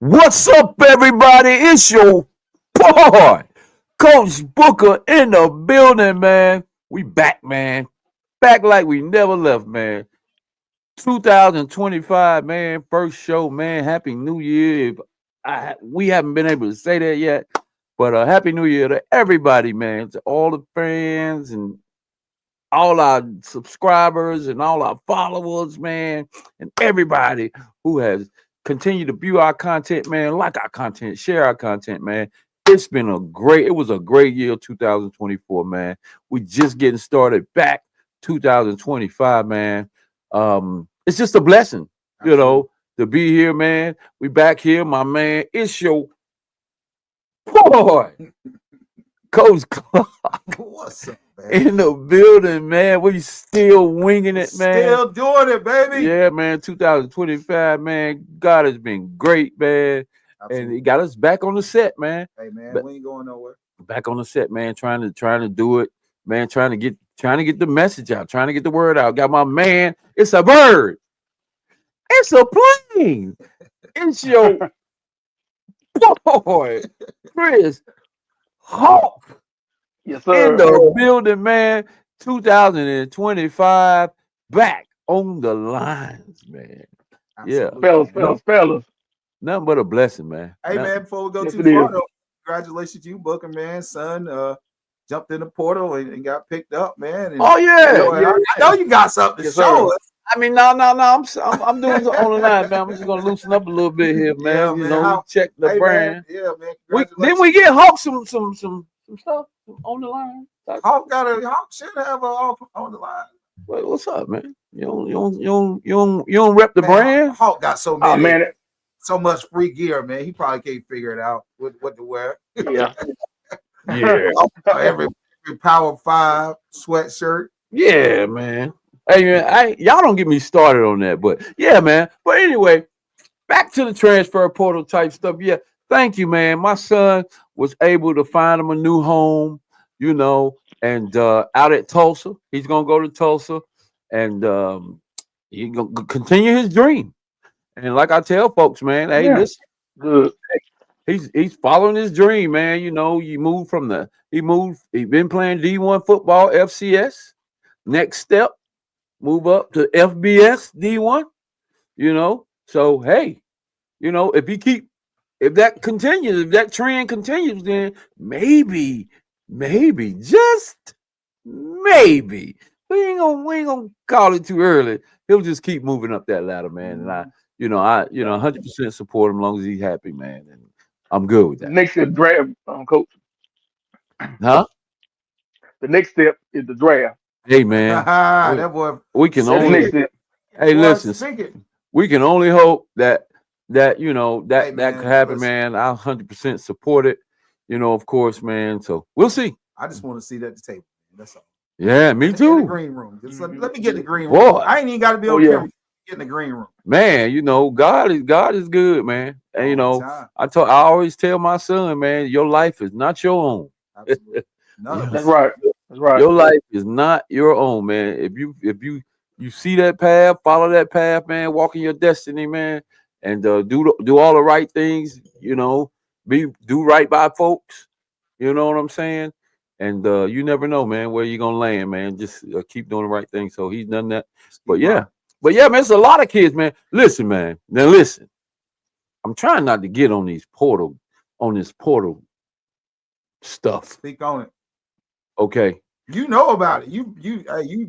What's up, everybody? It's your boy, Coach Booker in the building, man. We back, man. Back like we never left, man. 2025, man. First show, man. Happy New Year. If we haven't been able to say that yet, but Happy New Year to everybody, man. To all the fans and all our subscribers and all our followers, man, and everybody who has continued to view our content, man, like our content, share our content, man. It was a great year, 2024, man. We just getting started back 2025, man. It's just a blessing, to be here, man. We back here, my man. It's your boy, Coach What's up, man? in the building, man. We still winging it, man. Still doing it, baby. Yeah, man. 2025, man. God has been great, man. Absolutely. And he got us back on the set, man. Hey, man, But we ain't going nowhere. back on the set, man. Trying to do it, man. Trying to get the message out. Trying to get the word out. Got my man. It's a bird. It's a plane. It's your boy, Chris Hawk. Yes, In sir. the building, man. 2025, back on the lines, man. Yeah. Absolutely. Fellas. Nothing but a blessing, man. Hey, man, before we go Yes, too it is. far, though, congratulations to you, Booker, man. Son jumped in the portal and got picked up, man. And, Oh yeah, I know you got something to Yes, show sir. us. I mean, no. I'm doing it on the line, man. I'm just gonna loosen up a little bit here, man. Yeah, You man. know, check the Hey, brand. man. Yeah, man. Then Congratulations. we get Hawk some stuff on the line. Hawk should have on the line. What's up, man? You don't rep the Man, brand. Hawk got so Oh many, man, so much free gear, man. He probably can't figure it out what to wear. yeah. Yeah, every Power 5 sweatshirt. yeah, man. Hey, man, y'all don't get me started on that, but yeah, man. But anyway, back to the transfer portal type stuff. Yeah, thank you, man. My son was able to find him a new home, and out at Tulsa. He's gonna go to Tulsa and he gonna continue his dream. And like I tell folks, man, hey, Yeah. listen, Good. he's following his dream, man. You move from he been playing D1 football, FCS. Next step, move up to FBS D1, So hey, if that continues, if that trend continues, then maybe, just maybe, we ain't gonna call it too early. He'll just keep moving up that ladder, man. And I 100% support him as long as he's happy, man. And I'm good with The that. next step draft, coach. Huh? The next step is the draft. Hey, man, That boy. we can That's the only. next step. Hey, boy, listen, speaking. we can only hope that Hey, that man, could happen, listen. man. I 100% support it. Of course, man. So we'll see. I just want to see that at the table. That's all. Yeah, me In the too. green room. Just Mhm. let me get in the green room. Boy. I ain't even got to be Oh, on yeah. camera. Get in the green room. Man, God is good, man. And All the time. I always tell my son, man, your life is not your own. Absolutely. None of That's us. right. That's right. Your life is not your own, man. If you see that path, follow that path, man. Walk in your destiny, man, and do all the right things. Do right by folks. You know what I'm saying? And you never know, man, where you're gonna land, man. Just keep doing the right thing. So he's done that. But yeah, man, it's a lot of kids, man. Listen, man. Now listen, I'm trying not to get on this portal stuff. Speak on it. Okay. You know about it. You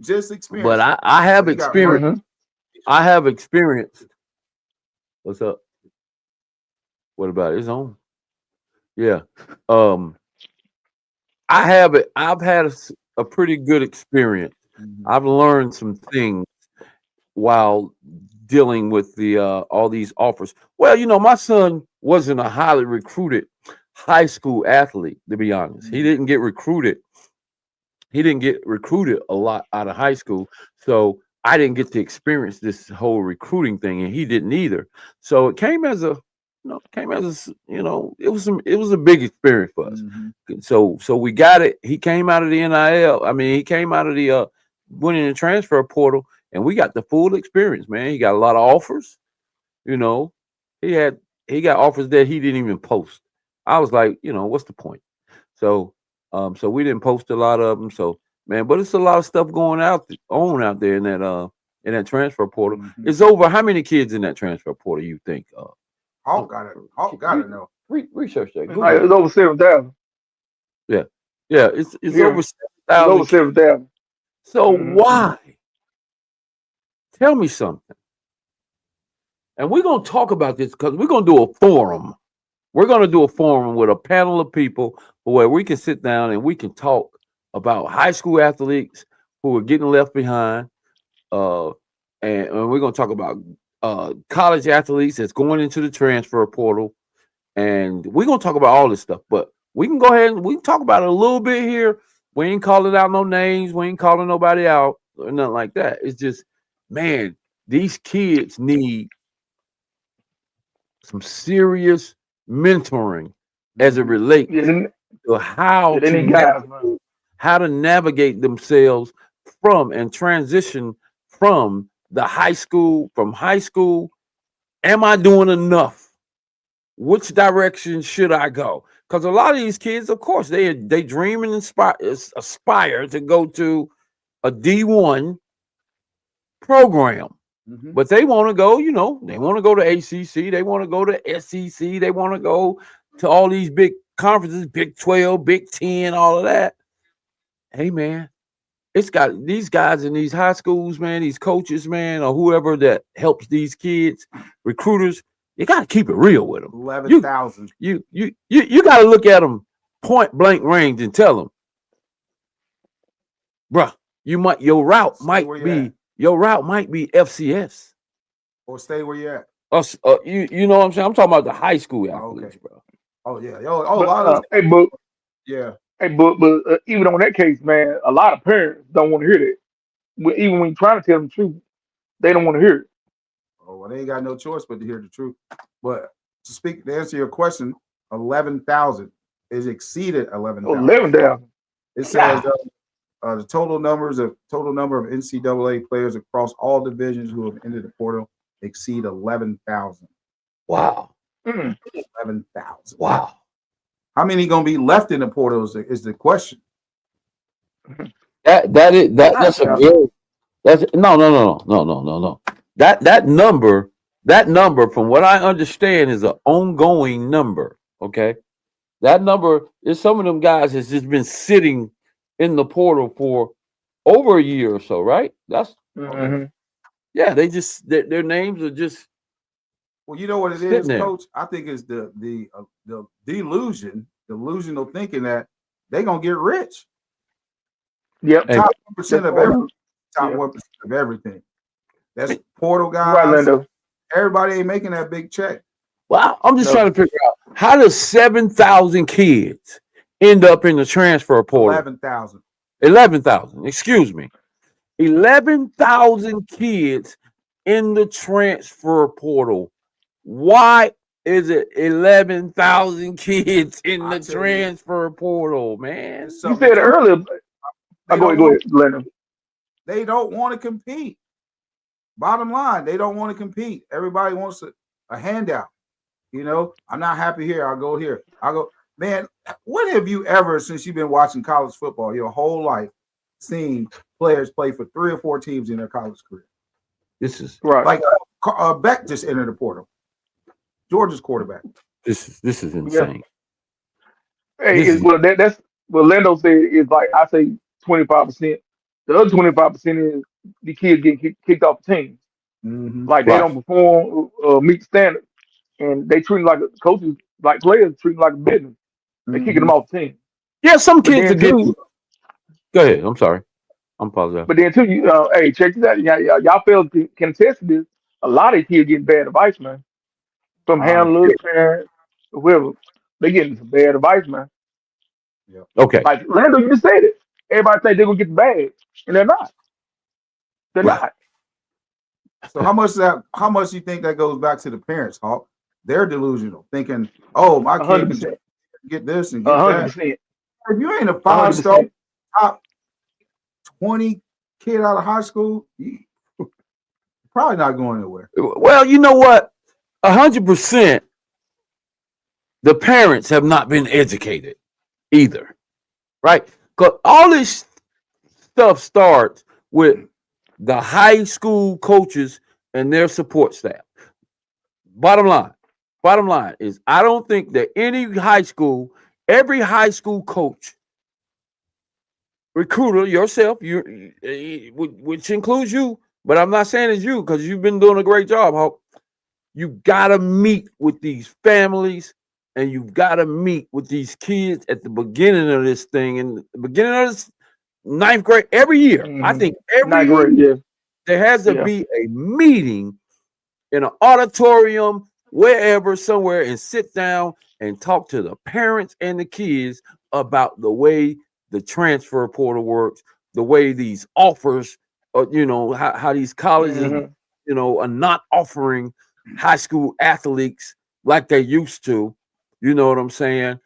just experienced. But I have You got experienced. Mhm. I have experienced. What's up? What about it? It's on? Yeah. Um, I have it. I've had a pretty good experience. Mhm. I've learned some things while dealing with the all these offers. Well, my son wasn't a highly recruited high school athlete, to be honest. He Mhm. didn't get recruited. He didn't get recruited a lot out of high school. So I didn't get to experience this whole recruiting thing, and he didn't either. So it came as a it was a big experience for us. Mhm. So we got it. He came out of the NIL. I mean, he came out of the went in the transfer portal, and we got the full experience, man. He got a lot of offers. You know, he had he got offers that he didn't even post. I was like, what's the point? So, so we didn't post a lot of them. So, man, but it's a lot of stuff going on out there in that transfer portal. Mhm. It's over. How many kids in that transfer portal you think? Hawk got it. Hawk got to know. Research that. It's like Google it's it. over 7,000. Yeah, yeah. It's Here, over it's over 7,000 kids. 7,000. So Mm-hmm. why? Tell me something. And we're gonna talk about this because we're gonna do a forum. We're gonna do a forum with a panel of people where we can sit down and we can talk about high school athletes who are getting left behind. Uh, and we're gonna talk about college athletes that's going into the transfer portal, and we're gonna talk about all this stuff. But we can go ahead and we can talk about it a little bit here. We ain't calling out no names. We ain't calling nobody out or nothing like that. It's just, man, these kids need some serious mentoring as it Mhm. relates Yeah, then, to yeah, they need guys, man. how to navigate themselves from and transition from high school. Am I doing enough? Which direction should I go? Because a lot of these kids, of course, they dream and aspire to go to a D1 program. Mhm. But they want to go, they want to go to ACC, they want to go to SEC, they want to go to all these big conferences, Big 12, Big 10, all of that. Hey, man, it's got these guys in these high schools, man, these coaches, man, or whoever that helps these kids, recruiters, you got to keep it real with them. 11,000. You got to look at them point blank range and tell them, bruh, your route Stay might where you be at, FCS. or stay where you at. Us, you know what I'm saying? I'm talking about the high school Oh, athletes, okay. bro. Oh yeah. Yo. Oh, a But lot of those. Yeah. but even on that case, man, a lot of parents don't want to hear that. Even when you try to tell them the truth, they don't want to hear it. Oh, well, they ain't got no choice but to hear the truth. But to answer your question, 11,000 is exceeded Oh, 11,000. 11,000. It says God, the total number of NCAA players across all divisions who have entered the portal exceed 11,000. Wow, 11,000. wow. How many gonna be left in the portal is the question. That's a 9,000. very that's no. That number from what I understand is an ongoing number. Okay, that number is some of them guys has just been sitting in the portal for over a year or so, right? That's okay. Mm-hmm. Yeah, they just their names are just Well, you know what it sitting is, there. Coach. I think it's the delusional thinking that they gonna get rich. Yep. Hey, Top That's 1% of all. every top Yeah. 1% of everything. That's portal You're right, guys. Lindo. Everybody ain't making that big check. well, I'm just trying No. to figure out how does 7,000 kids end up in the transfer portal? 11,000. 11,000, excuse me. 11,000 kids in the transfer portal. Why is it 11,000 kids in I the tell you, transfer portal, man? it's You something said it to it. earlier. They Go don't ahead, go want. ahead, Lindo. They don't want to compete. Bottom line, they don't want to compete. Everybody wants a handout. I'm not happy here. I'll go here. I'll go. Man, when have you ever, since you've been watching college football your whole life, seen players play for 3 or 4 teams in their college career? This is Right. Like Beck just entered the portal. Georgia's quarterback. this is Yeah. insane. Hey, This is that's what Lindo said is like I say 25%. The other 25% is the kids get kicked off the team. Mm-hmm. Like they right. don't perform, meet the standard, and they treat 'em like coaches, like players treat 'em like a business. They kicking Mm-hmm. them off the team. Yeah, some But kids then are getting. too, Go ahead. I'm sorry. I'm apologize. you hey, check this out. Y'all fellas can attest to this. A lot of kids getting bad advice, man, from handlers, parents, whoever. They getting some bad advice, man. Yeah. Okay. Like Lando, you just said it. Everybody think they're gonna get the bag, and they're not. They're Right. not. So how much you think that goes back to the parents, Hawk? They're delusional, thinking, oh, my A kid hundred can percent. get this and A get hundred that. percent. If you ain't a A hundred 5-star percent. top 20 kid out of high school, you probably not going anywhere. Well, you know what? 100%. the parents have not been educated either, right? Because all this stuff starts with the high school coaches and their support staff. Bottom line, bottom line is I don't think that every high school coach, recruiter, yourself, which includes you, but I'm not saying it's you because you've been doing a great job, Hulk. You gotta meet with these families and you've gotta meet with these kids at the beginning of this thing, in the beginning of this ninth grade, every year. I Mm-hmm. think every Not year great. Yeah. there has to Yeah. be a meeting in an auditorium, wherever, somewhere, and sit down and talk to the parents and the kids about the way the transfer portal works, the way these offers, how these colleges, Mm-hmm. are not offering high school athletes like they used to. You know what I'm saying?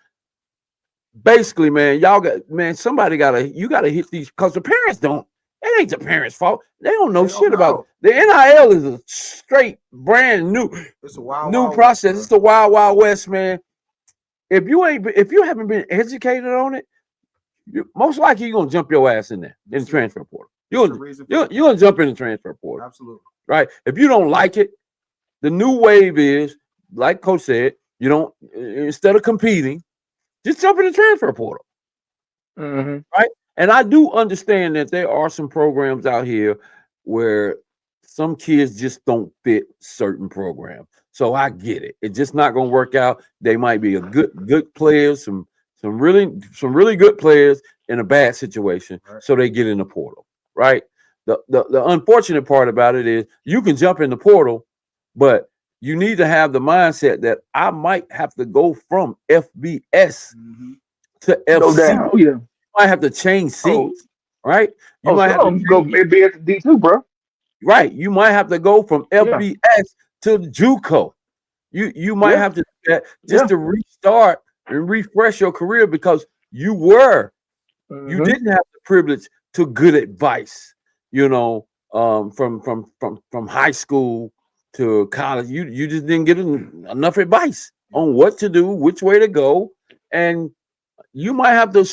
Basically, man, you gotta hit these because the parents don't. It ain't the parents' fault. They don't know They don't shit about know. the NIL is a straight brand new It's a wild, new wild west, process. bro. It's the wild wild west, man. If you haven't been educated on it, most likely you're gonna jump your ass in there in the This is transfer portal. this You're the gonna reason for you're, the you're gonna jump in the transfer portal, absolutely. right? If you don't like it, the new wave is like Coach said. You don't instead of competing, just jump in the transfer portal, Mm-hmm. right? And I do understand that there are some programs out here where some kids just don't fit certain programs. So I get it. It's just not going to work out. They might be a good players, some really good players in a bad situation, Right. so they get in the portal, right? The unfortunate part about it is you can jump in the portal, but you need to have the mindset that I might have to go from FBS Mm-hmm. to Go FC. down. Oh yeah. Might have to change Oh, seats, right? You oh, might have to some go change, maybe it's D two, bro. right. You might have to go from Yeah. FBS to JUCO. You might Yeah. have to do that just Yeah. to restart and refresh your career because you Mm-hmm. didn't have the privilege to good advice, from high school to college. You just didn't get enough advice Yeah. on what to do, which way to go, and you might have to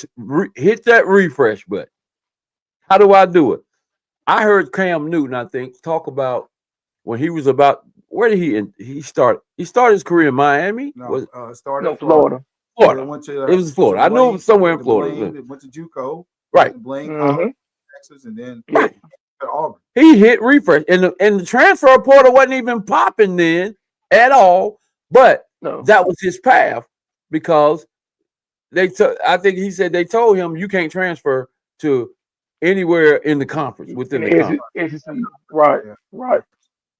hit that refresh button. How do I do it? I heard Cam Newton, I think, talk about when he was about where did he start? He started his career in Miami. No, Was started No, in Florida. Florida. Florida? Went It was Florida. I know it was somewhere in Florida. Went to JUCO, went Right, to Blaine College, Mm-hmm. Texas, and then Yeah. right. at Auburn. He hit refresh, and the transfer portal wasn't even popping then at all. But No. that was his path because they took. I think he said they told him you can't transfer to anywhere in the conference In within the the conference. SEC. Right. Yeah. Right.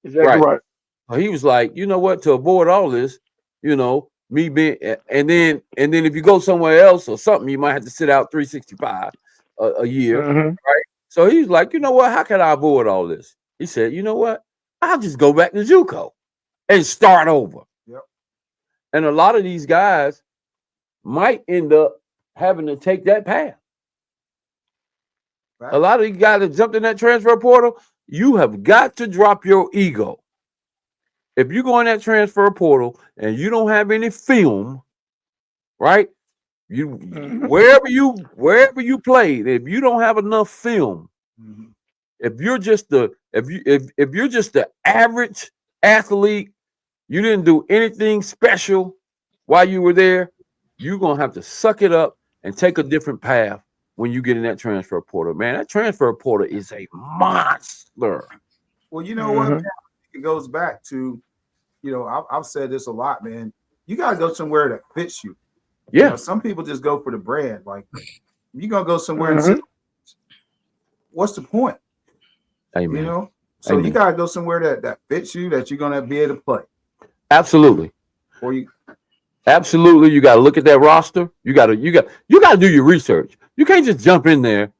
Exactly Right. right. He was like, you know what? To avoid all this, me being, and then if you go somewhere else or something, you might have to sit out 365 a year, Mm-hmm. right? So he's like, you know what? How can I avoid all this? He said, you know what? I'll just go back to JUCO and start over. Yep. And a lot of these guys might end up having to take that path. A Facts. lot of these guys that jumped in that transfer portal, you have got to drop your ego. If you go in that transfer portal and you don't have any film, right? You Mm-hmm. wherever you played, if you don't have enough film, Mm-hmm. if you're just the average athlete, you didn't do anything special while you were there, you're gonna have to suck it up and take a different path when you get in that transfer portal. Man, that transfer portal is a monster. Well, you know what, man? Mm-hmm. It goes back to, I've said this a lot, man. You got to go somewhere that fits you. Yeah. Some people just go for the brand. Like, you're going to go somewhere and say, Mm-hmm. what's the point? Amen. So you Amen. got to go somewhere that fits you, that you're going to be able to play. Absolutely. Or you, Absolutely, you got to look at that roster. You got to do your research. You can't just jump in there.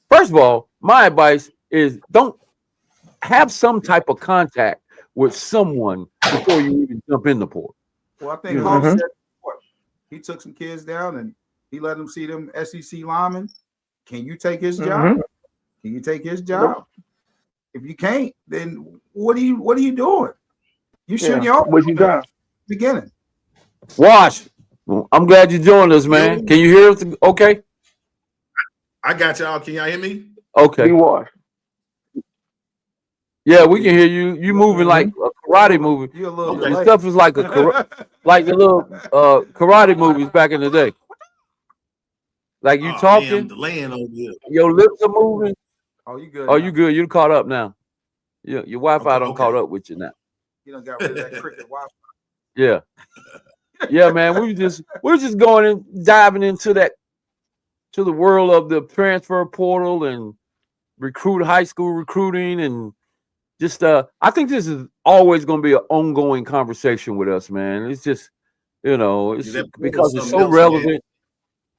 First of all, my advice is don't have some type of contact with someone before you even jump in the portal. well, I think You Hawk know, Mm-hmm. said before, he took some kids down and he let them see them SEC linemen. Can you take his Mm-hmm. job? Can you take his Nope. job? If you can't, then what are you doing? You shooting Yeah. your own Wasting time. beginning. Wash. Well, I'm glad you joined us, Yo, man. Can you hear us? Okay. I got y'all. Can y'all hear me? Okay. You watch. Yeah, we can hear you. You moving like Mm-hmm. a karate movie. You're a little Okay. Your delayed. stuff is like like the little karate movies back in the day. Like you Oh man, I'm talking, delaying over here. your lips are moving. Oh, you good Oh, you now? good? You caught up now. Your Wi-Fi Okay, done caught okay. up with you now. You done got rid of that cricket Wi-Fi. Yeah, yeah, man. We're just going and diving into that to the world of the transfer portal and high school recruiting and just I think this is always going to be an ongoing conversation with us, man. It's just Yeah, it's that portal because it's something so else, man. relevant.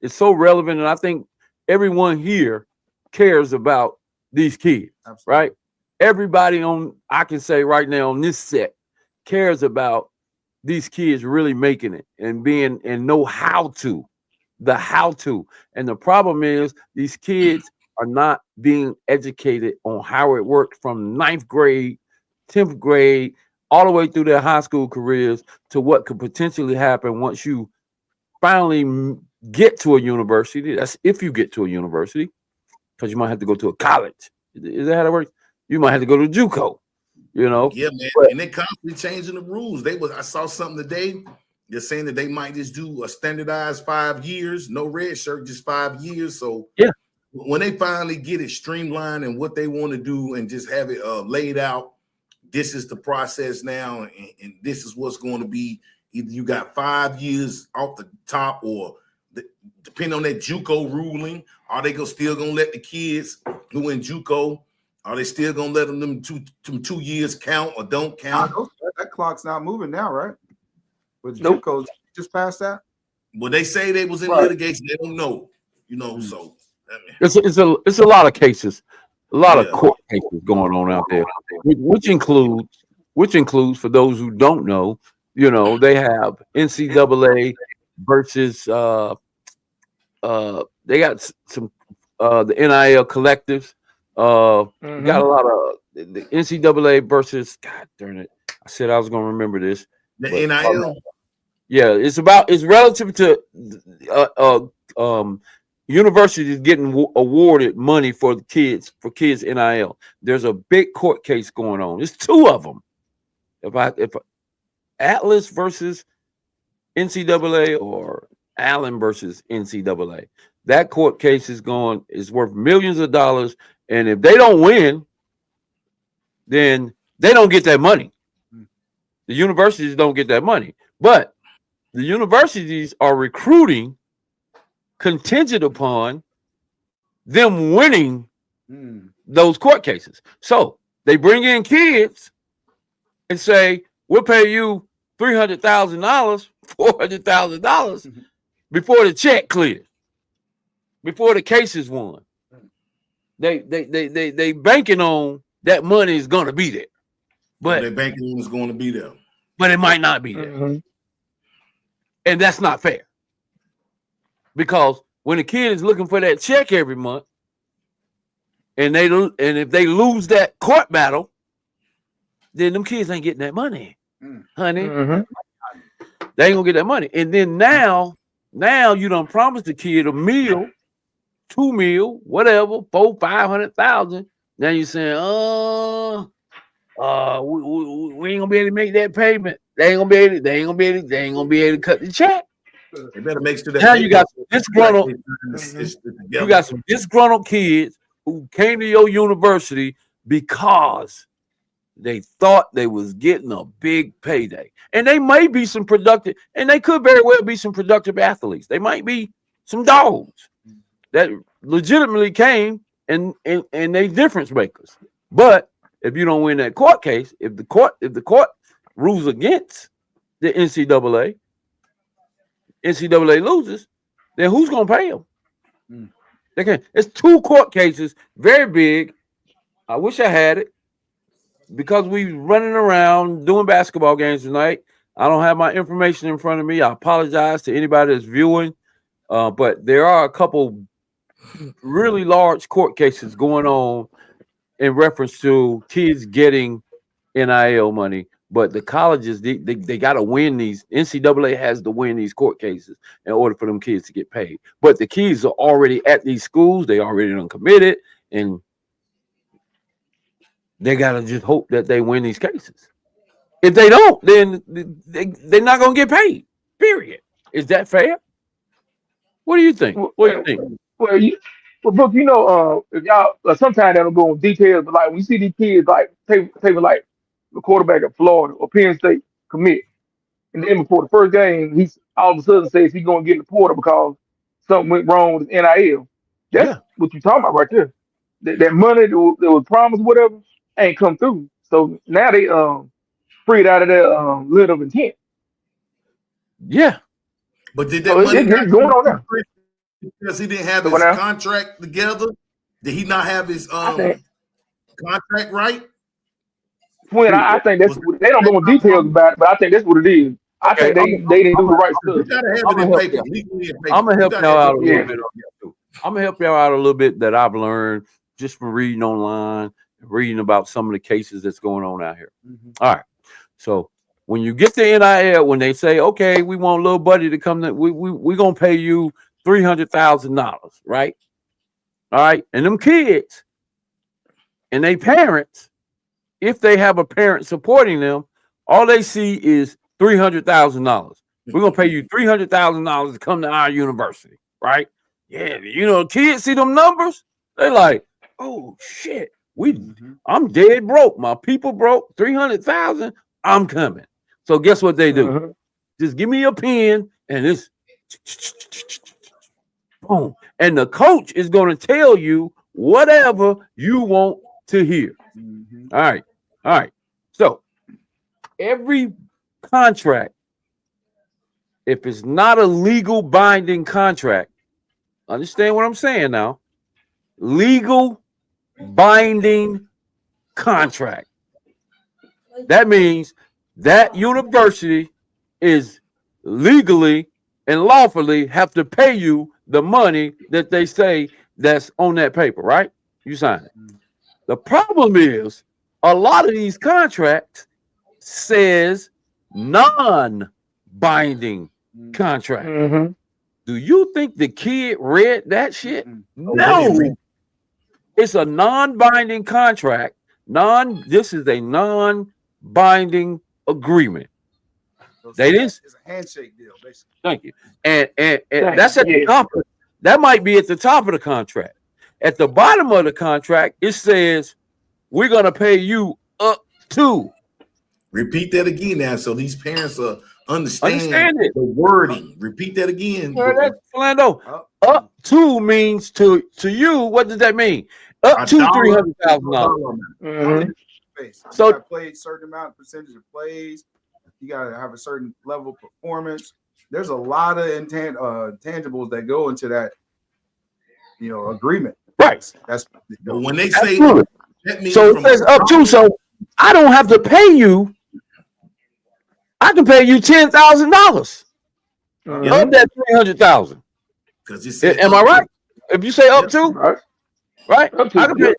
It's so relevant, and I think everyone here cares about these kids, Absolutely. right? Everybody on I can say right now on this set cares about these kids really making it and being and know how to. And the problem is these kids are not being educated on how it worked from ninth grade, 10th grade, all the way through their high school careers to what could potentially happen once you finally get to a university. That's if you get to a university, because you might have to go to a college. Is that how that works? You might have to go to JUCO, you know. Yeah, man. But And they constantly changing the rules. I saw something today. They're saying that they might just do a standardized 5 years, no red shirt, just 5 years. So yeah, when they finally get it streamlined and what they want to do and just have it laid out, this is the process now, and this is what's going to be. Either you got 5 years off the top, or depending on that JUCO ruling, are they still gonna let the kids who in JUCO? Are they still gonna let them 2 years count or don't Nah, count? that clock's not moving now, right? With Nope. JUCOs just past that. Well, they say they was in Right. litigation. They don't know, Mm. So I mean, it's a lot of cases, a lot of yeah, court cases going on out there, which includes for those who don't know, they have NCAA versus they got some the NIL collectives. You got a Mm-hmm. lot of the NCAA versus God darn it. I said I was gonna remember this, the but NIL. yeah, it's relative to uh, uh, um, universities getting awarded money for kids NIL. There's a big court case going on. There's two of them. If Atlas versus NCAA or Allen versus NCAA, that court case is worth millions of dollars, and if they don't win, then they don't get that money. Mm. The universities don't get that money, but the universities are recruiting contingent upon them winning Mm. those court cases. So they bring in kids and say, we'll pay you $300,000, $400,000 before the check clears, before the case is won. They banking on that money is gonna be there, Or but their banking is going to be there. it might not be there, Mm-hmm. and that's not fair because when a kid is looking for that check every month, and if they lose that court battle, then them kids ain't getting that money, honey. Mm-hmm. They ain't gonna get that money. And then now you done promised the kid a meal, 2 meal, whatever, 500,000. Now you saying, we ain't gonna be able to make that payment. They ain't gonna be able to cut the check. They better make sure that Now you got some disgruntled, you got some disgruntled kids who came to your university because they thought they was getting a big payday. And they may be some productive, and they could very well be some productive athletes. They might be some dogs that legitimately came and they difference makers. But if you don't win that court case, if the court rules against the NCAA loses, then who's gonna pay them? Mm. They can. It's two court cases, very big. I wish I had it because we running around doing basketball games tonight. I don't have my information in front of me. I apologize to anybody that's viewing, but there are a couple really large court cases going on in reference to kids getting NIL money But the colleges, they got to win these. NCAA has to win these court cases in order for them kids to get paid. But the kids are already at these schools. They already done committed, and they got to just hope that they win these cases. If they don't, then they're not going to get paid. Period. Is that fair? What do you think? Well, What do you think? well, Brooke, if y'all sometimes they don't go in details, but like when you see these kids like take like the quarterback of Florida or Penn State commit, and then before the first game, he's all of a sudden says he's going to get in the portal because something went wrong with his NIL. That's Yeah. what you're talking about right there. That money that was promised, whatever, ain't come through. So now they freed out of that letter of intent. Yeah. But did So that money it's going on now. because he didn't have So his now, contract together? Did he not have his I think, contract right? Twin, I think that's Was they don't go in details about it, but I think that's what it is. I Okay. think they didn't do the right you stuff. gotta have I'm it in gonna help paper, y'all. legally in paper. I'm gonna You help gotta y'all have out a it. little Yeah. bit on that too. I'm gonna help y'all out a little bit that I've learned just from reading online, reading about some of the cases that's going on out here. All right. So when you get the NIL, when they say, okay, we want little buddy to come, we gonna pay you $300,000, right? All right, and them kids and they parents, if they have a parent supporting them, all they see is $300,000. We're gonna pay you $300,000 to come to our university, right? Yeah, kids see them numbers, they like, oh shit, I'm dead broke. My people broke 300,000. I'm coming. So guess what they do? Uh-huh. Just give me a pen and it's boom. And the coach is going to tell you whatever you want to hear. All right. All right. So every contract, if it's not a legal binding contract, understand what I'm saying now? Legal binding contract. That means that university is legally and lawfully have to pay you the money that they say that's on that paper, right? You sign it. The problem is a lot of these contracts says non-binding contract. Mm-hmm. Do you think the kid read that shit? Oh, they didn't read No. It's a non-binding contract. This is a non-binding agreement. They didn't. It's a handshake deal, basically. Thank you. And Thank that's at you. the top. That might be at the top of the contract. At the bottom of the contract, it says we're gonna pay you up to. Repeat that again now, so these parents Understand it. the wording. Repeat that again. Well, that's Philando. Up Up to means to you. What does that mean? Up A to dollar, $300,000. Mm-hmm. space. So- You got to play a certain amount, percentage of plays. You got to have a certain level of performance. There's a lot of intangibles that go into that, agreement. Right. That's But when they say Absolutely. that means So it from says up to. So I don't have to pay you. I can pay you $10,000 Mhm. of that 300,000. because you said Am I up to. right? If you say up to, Right. right? Up to, I can pay.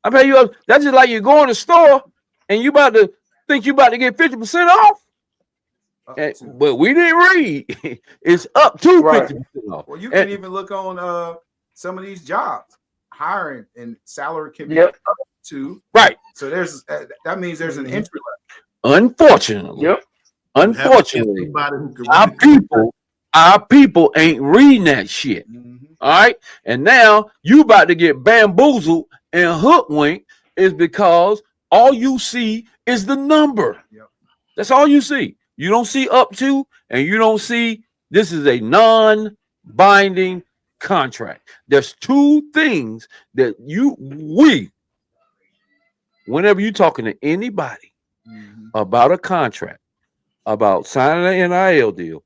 I pay you up. That's just like you go in the store and you about to think you about to get 50% off. But we didn't read. It's up to Right. 50% off. Well, you can even look on some of these jobs. Hiring and salary can be Yep. up to. Right. So that means there's an entry level. Unfortunately. Yep. Unfortunately, Somebody who can our really- people ain't reading that shit. All right. And now you about to get bamboozled and hoodwinked is because all you see is the number. Yep. That's all you see. You don't see up to, and you don't see this is a non-binding contract. There's two things that whenever you're talking to anybody about a contract, about signing an NIL deal,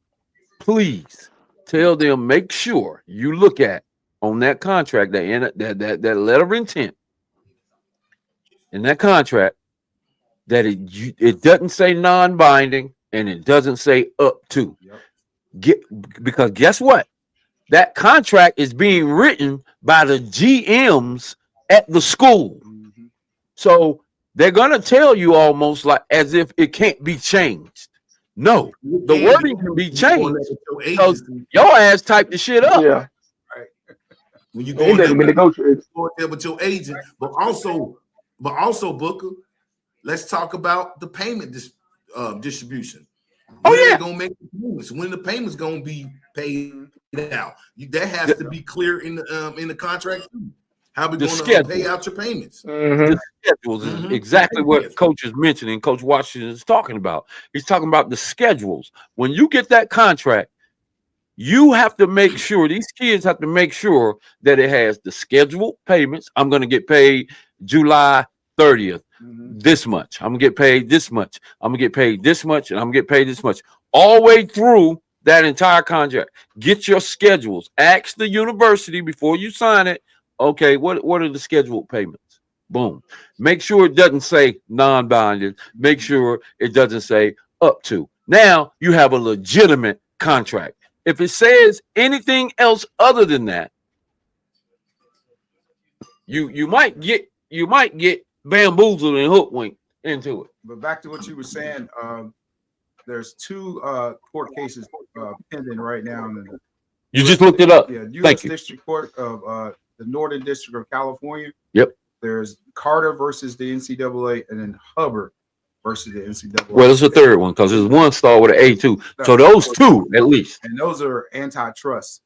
please tell them, make sure you look at on that contract, that letter of intent in that contract, that it doesn't say non-binding and it doesn't say up to. Because guess what? That contract is being written by the GMs at the school. So they're gonna tell you almost like as if it can't be changed. No, the wording can be changed because your ass typed the shit up. Yeah. Right. When you go in Anything there can be negotiated. with your agent, but also Booker, let's talk about the payment distribution. When are they gonna make the payments? When the payments gonna be paid out? That has to be clear in the contract. How we going to pay out your payments? The schedules is exactly what Coach is mentioning. Coach Washington is talking about. He's talking about the schedules. When you get that contract, you have to make sure these kids have to make sure that it has the scheduled payments. I'm going to get paid July 30th. This much. I'm gonna get paid this much. I'm gonna get paid this much, and I'm gonna get paid this much. All the way through that entire contract. Get your schedules. Ask the university before you sign it. Okay, what are the scheduled payments? Boom. Make sure it doesn't say non-binding. Make sure it doesn't say up to. Now you have a legitimate contract. If it says anything else other than that, you might get bamboozled and hoodwinked into it. But back to what you were saying, there's two court cases pending right now. You just looked it up. Yeah, U.S. District Court of the Northern District of California. Yep. There's Carter versus the NCAA, and then Hubbard versus the NCAA. Well, it's a third one because there's one star with an A2. So those two at least. And those are antitrust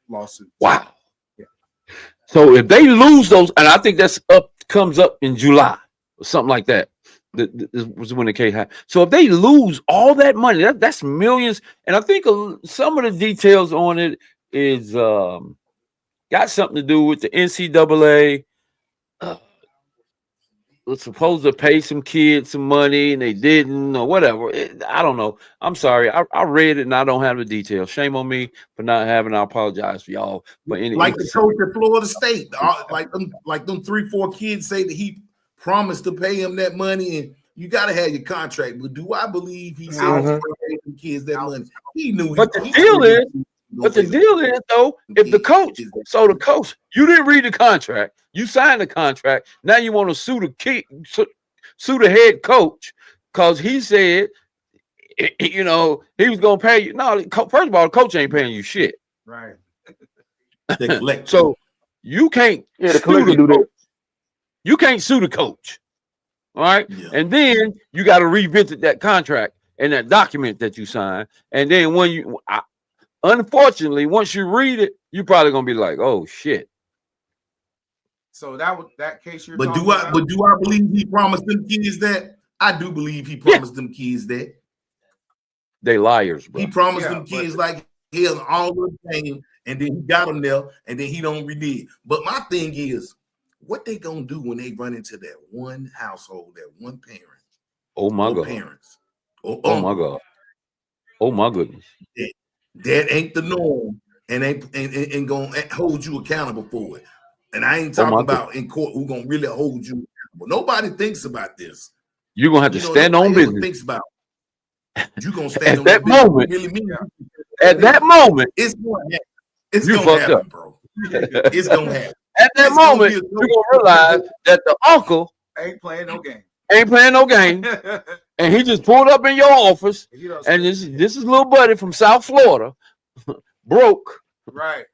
lawsuits. Wow. Yeah. So if they lose those, and I think comes up in July or something like that. This was when the case happened. So if they lose all that money, that's millions. And I think some of the details on it is got something to do with the NCAA. Was supposed to pay some kids some money and they didn't, or whatever. I don't know. I'm sorry. I read it and I don't have the details. Shame on me for not having. I apologize for y'all. But like the coach at Florida State, like them 3-4 kids say that he promised to pay him that money, and you got to have your contract. But do I believe he said he paid them kids that money? He knew. But the deal is, though, if the coach, you didn't read the contract, you signed the contract. Now you want to sue the head coach because he said, he was gonna pay you. No, first of all, the coach ain't paying you shit. Right. So you can't. Yeah, the collector do that. You can't sue the coach. All right, and then you got to revisit that contract and that document that you signed, and then when unfortunately, once you read it, you're probably gonna be like, "Oh shit." So that case you're. But do I believe he promised them kids that? I do believe he promised them kids that. They liars, bro. He promised them kids like hell all the time, and then he got them there, and then he don't renew. But my thing is, what they gonna do when they run into that one household, that one parent? Oh my God. Parents. Oh my God. Oh my goodness. That ain't the norm, and ain't gonna hold you accountable for it. And I ain't talking about in court who gonna really hold you accountable. Nobody thinks about this. You're gonna have to stand on business. Thinks about you gonna stand at on that moment. Really mean at that moment, it's gonna happen. It's gonna happen, up. Bro. It's gonna happen. At that moment, you're gonna realize that the uncle ain't playing no game. And he just pulled up in your office, and this is little buddy from South Florida, broke. Right.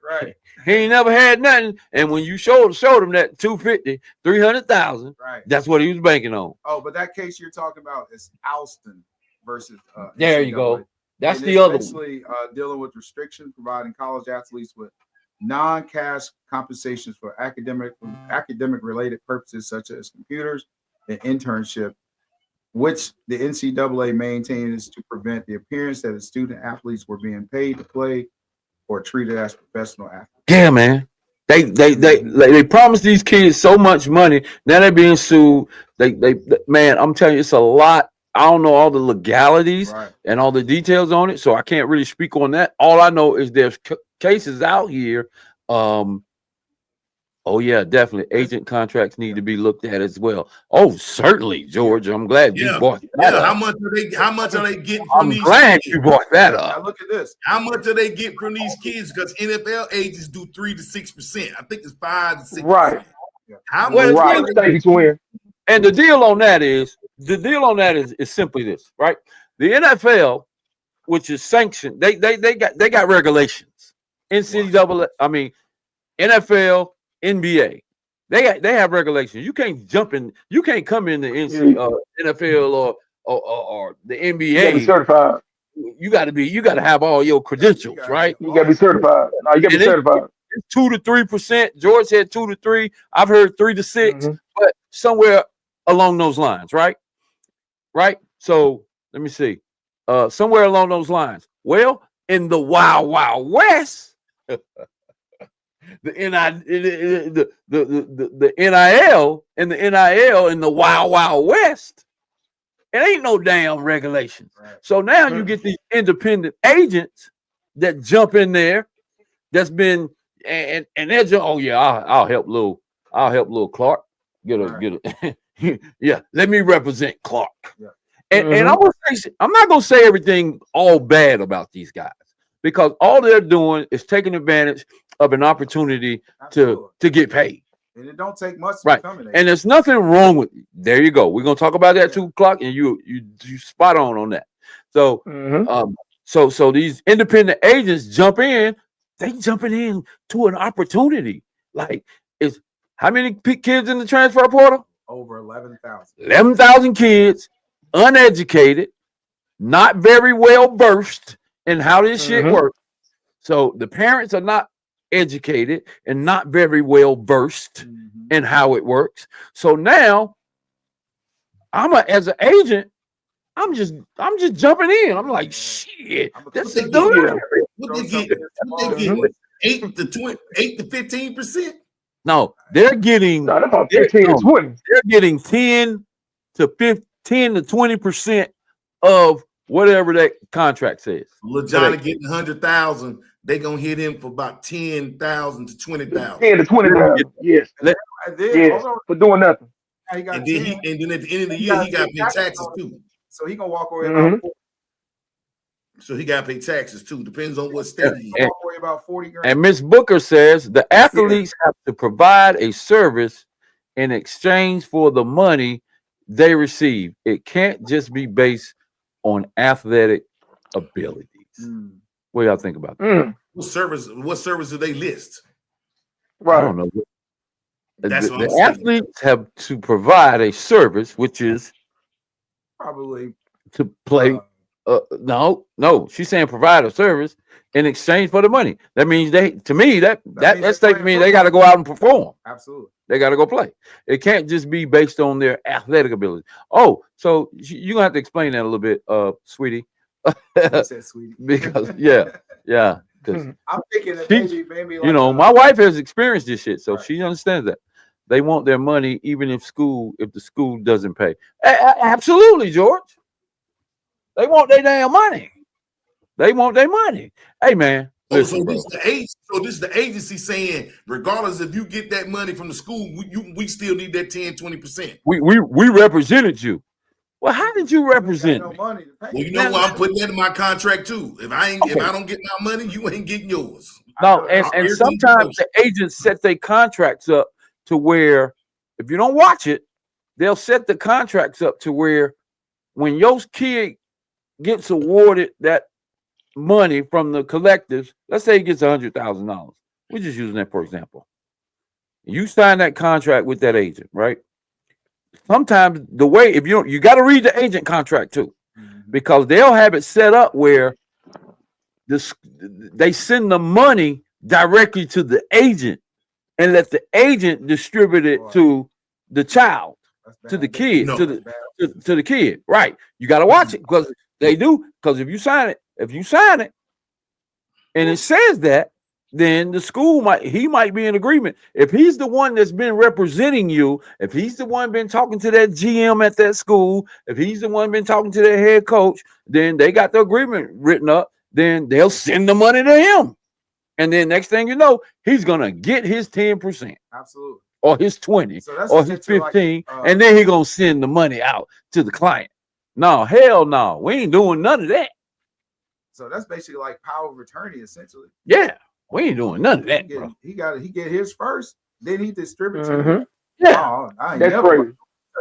He ain't never had nothing, and when you showed him that 250, 300,000, right, that's what he was banking on. Oh, but that case you're talking about is Alston versus. There you go. That's the other one. Basically, dealing with restrictions, providing college athletes with non-cash compensations for academic related purposes such as computers and internship, which the NCAA maintains to prevent the appearance that the student athletes were being paid to play or treated as professional athletes. Yeah, man. They promised these kids so much money. Now they're being sued. Man, I'm telling you, it's a lot. I don't know all the legalities and all the details on it, so I can't really speak on that. All I know is there's cases out here. Oh yeah, definitely. Agent contracts need to be looked at as well. Oh, certainly, George. I'm glad you brought that up. How much are they getting I'm from these glad kids? you brought that up. Now look at this. How much are they getting from these kids? Because NFL agents do 3 to 6%. I think it's 5 to 6%. Right. How much? Right. Stay between. And the deal on that is is simply this, right? The NFL, which is sanctioned, they got regulations. NCAA, I mean NFL, NBA. They have regulations. You can't jump in. You can't come in the Yeah. NFL or the You gotta be NBA. certified. You got to have all your credentials, gotta right? get You gotta all be certified. No, you gotta And be certified. it's 2 to 3%. George said 2 to 3. I've heard 3 to 6, Mm-hmm. but somewhere along those lines, right? Right. So let me see. Somewhere along those lines. Well, in the Wild Wild West, the the NIL and the NIL in the Wild Wild West, it ain't no damn regulations. right. So now you Mm. get these independent agents that jump in there. That's been and they're just, oh yeah, I'll help little Clark Right. get a yeah. Let me represent Clark. Yeah. And Mm-hmm. I'm not gonna say everything all bad about these guys because all they're doing is taking advantage of an opportunity Absolutely. to get paid. And it don't take much to Right. become an agent. And there's nothing wrong with there you go. We're gonna talk about that 2 o'clock, and you spot on that. So Mm-hmm. so these independent agents jump in, they jumping in to an opportunity. Like it's how many kids in the transfer portal? Over 11,000. 11,000 kids, uneducated, not very well versed in how this shit Mm-hmm. works. So the parents are not educated and not very well versed Mhm. in how it works. So now as an agent, I'm just jumping in. I'm like, shit, I'm this they is get? Yeah. What throw they something get? in What they small. Mm-hmm. get? 8 to 15%. no, they're getting No, that's about 15 to no, 20. they're getting 10 to 20% of whatever that contract says. Little For Johnny that kid. getting 100,000. They gonna hit him for about 10,000 to 20,000, 10 to Let him get 20,000. Yes. let, And then Yes. hold on. For doing nothing. He got and then 10. at the end of the He year got he got to pay taxes taxes on it. too. So he gonna walk away Mm-hmm. about 40, So he got to pay taxes too. Depends on what yeah, state he in. and, walk away about 40 grand. and Miss Booker says the athletes have to provide a service in exchange for the money they receive. It can't just be based on athletic abilities. Mm. What do y'all think about that? Mm. What service do they list? I Right. don't know. That's what I'm The saying. athletes have to provide a service, which is Probably to play. No, she's saying provide a service in exchange for the money. That means to me, that means that they statement playing means they got to football. go out and perform. Absolutely. They got to go play. It can't just be based on their athletic ability. Oh, so you're gonna have to explain that a little bit, sweetie, He said, sweetie. because yeah, because Mhm. I'm thinking that She- maybe like you know my wife has experienced this shit, so she understands that they want their money even if the school doesn't pay. Absolutely, George. They want their damn money. They want their money. Hey man, Oh, listen, so bro. this is the agency saying, regardless if you get that money from the school, we still need that 10-20%. We represented you. Well, how did you we got represent no me? money to pay. Well, you know Now, what? I'm putting that in my contract too. If I okay. don't get my money, you ain't getting yours. No, and Everything sometimes goes. the agents set their contracts up to where if you don't watch it, they'll set the contracts up to where when your kid gets awarded that money from the collectives, let's say he gets $100,000. We're just using that for example. You sign that contract with that agent, right? Sometimes the way if you got to read the agent contract too, Mhm. because they'll have it set up where they send the money directly to the agent and let the agent distribute it Boy, to the child, that's to the bad. kid, No. to the kid. Right? You got to watch it because they do. Because if you sign it, and it says that, then the school might be in agreement. If he's the one that's been representing you, if he's the one been talking to that GM at that school, if he's the one been talking to their head coach, then they got the agreement written up. Then they'll send the money to him, and then next thing you know, he's gonna get his 10% Absolutely. or his 20 So that's or his essentially like 15, and then he gonna send the money out to the client. No, hell no, we ain't doing none of that. so that's basically like power of attorney, essentially. Yeah, we ain't doing none of that, bro. He get his first, then he distributes it. Mhm. Yeah, Oh, I ain't That's never crazy.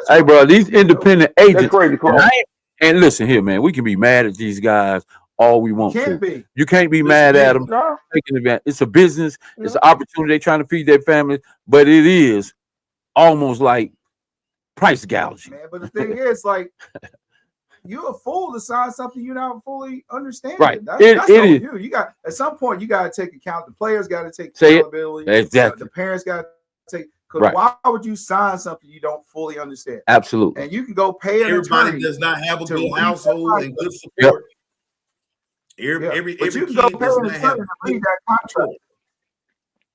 Hey, bro, these independent That's agents, crazy, and, Claude. and listen here, man, we can be mad at these guys all we You want to. can't be. You can't be Listen mad at here. them No, taking advantage. It's a business. It's no. an opportunity. They're trying to feed their families, but it is almost like price gouging. Man, but the thing is, like, you're a fool to sign something you're not fully Right. understanding. It That's it on is. you. You got at some point you got to take account. The players got to take Say it. accountability. The Exactly. parents got to take. Because Right. why would you sign something you don't fully understand? Absolutely. And you can go pay an Everybody attorney does not have a to good read that household and contract. good Yep. support. Yeah, Every but every you can go kid pay does an not have attorney to good read that contract. support.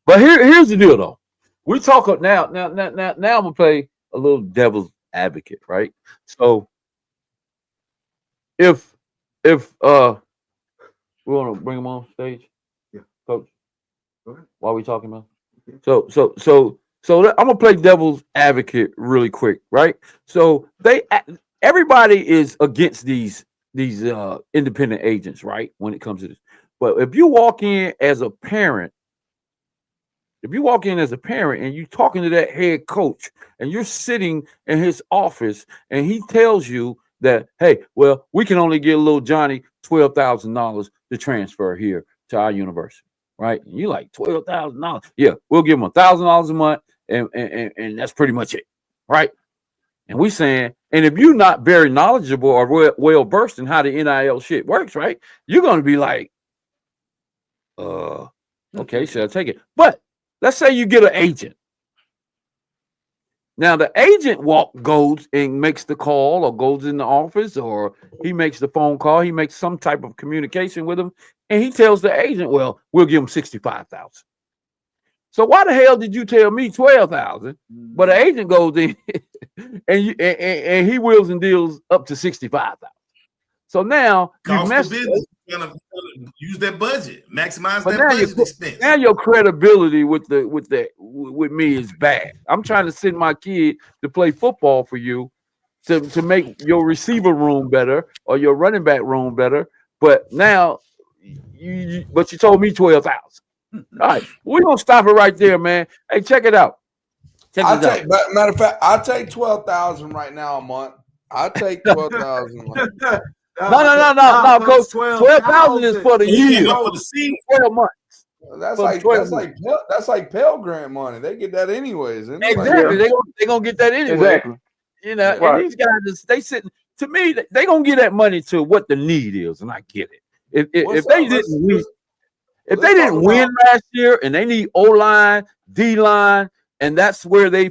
But here's the deal though. We talk now I'm gonna play a little devil's advocate, right? So if if we want to bring him on stage, Yeah, coach, go ahead. while we talking about. Okay. I'm gonna play devil's advocate really quick, right? So everybody is against these independent agents, right? When it comes to this, but if you walk in as a parent, and you're talking to that head coach and you're sitting in his office and he tells you that, hey, well, we can only give little Johnny $12,000 to transfer here to our university, right? And you like $12,000. Yeah, we'll give him $1,000 a month, and that's pretty much it, right? And we saying, and if you're not very knowledgeable or well versed in how the NIL shit works, right? You're gonna be like, okay, should I take it? But let's say you get an agent. Now the agent goes and makes the call or goes in the office or he makes the phone call, he makes some type of communication with him, and he tells the agent, well, we'll give him 65,000. So why the hell did you tell me 12,000? But the agent goes in and he wills and deals up to 65,000. So now you Cost of messed business. Kind of use that budget, maximize But that budget now expense. your credibility with me is bad. I'm trying to send my kid to play football for you to make your receiver room better or your running back room better. But now but you told me 12,000. All right, we're gonna stop it right there, man. Hey, check it out. Check I this out. take, but matter of fact, I take 12,000 right now a month. I take 12,000 a month. No, coach. 12,000 is for the You came year. up for the season. 12 months. That's For like 12 months. that's like Pell Grant money. They get that anyways. Isn't it? Like, Exactly. Yeah. They gonna get that anyway. Exactly. You know, and Right. these guys, they sitting to me, they gonna get that money to what the need is, and I get it. If they didn't win, if they didn't win last year, and they need O line, D line, and that's where they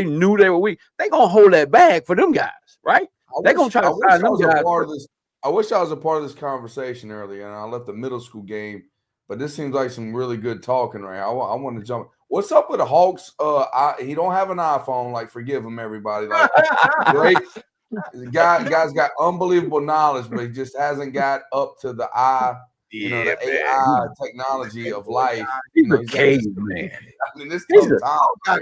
knew they were weak, they gonna hold that bag for them guys, right? They gonna try to sign them guys. I wish I was a part of this conversation earlier, and I left the middle school game. But this seems like some really good talking right now. I want to jump. What's up with the Hawks? He don't have an iPhone. Like, forgive him, everybody. Like, great. The guy's got unbelievable knowledge, but he just hasn't got up to the the AI technology of life. He's a caveman. I mean, this tough time.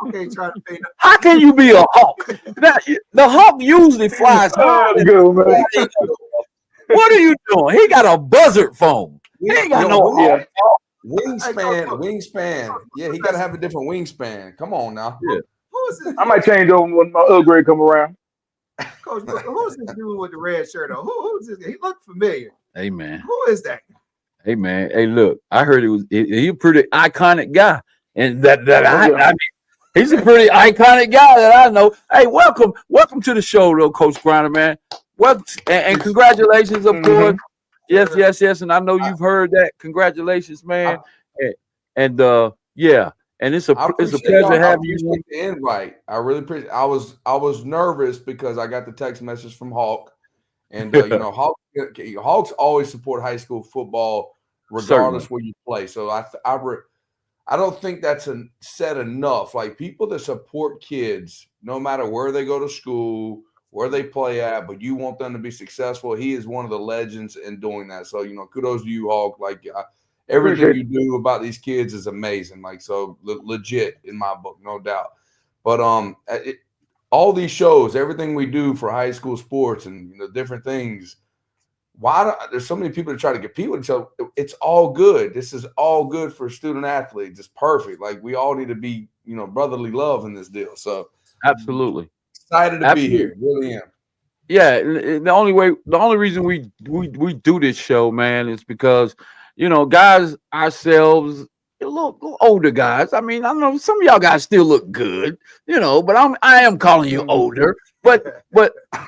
Okay, try to pay. How can you be a hawk? Now, the hawk usually flies high. Good, man. What are you doing? He got a buzzard phone. He ain't got no hawk. Wingspan. Yeah, he got to have a different wingspan. Come on now. Yeah. Who is this? I might change over when my upgrade come around. Coach, who's this dude with the red shirt on? Who's this guy? He looked familiar. Hey man. Who is that? Hey man. Hey, look. I heard he a pretty iconic guy, and I mean, he's a pretty iconic guy that I know. Hey, welcome to the show, though, Coach Griner, man. Welcome and congratulations, of course. Yes, and I know you've heard that. Congratulations, man. And it's a pleasure having you. The invite. I really appreciate. I was nervous because I got the text message from Hawk, and Hawks always support high school football regardless where you play. So I don't think that's said enough. Like, people that support kids, no matter where they go to school, where they play at, but you want them to be successful. He is one of the legends in doing that. So, kudos to you, Hawk. Like, everything you do about these kids is amazing. Like, so legit in my book, no doubt. But all these shows, everything we do for high school sports and different things, there's so many people that try to compete with each other. It's all good. This is all good for student athletes. It's perfect. Like, we all need to be, brotherly love in this deal. So Absolutely. Excited to be Absolutely. here. Really am. Yeah, and the only reason we do this show, man, is because guys ourselves, little older guys. I mean, I know some of y'all guys still look good, but I am calling you older. But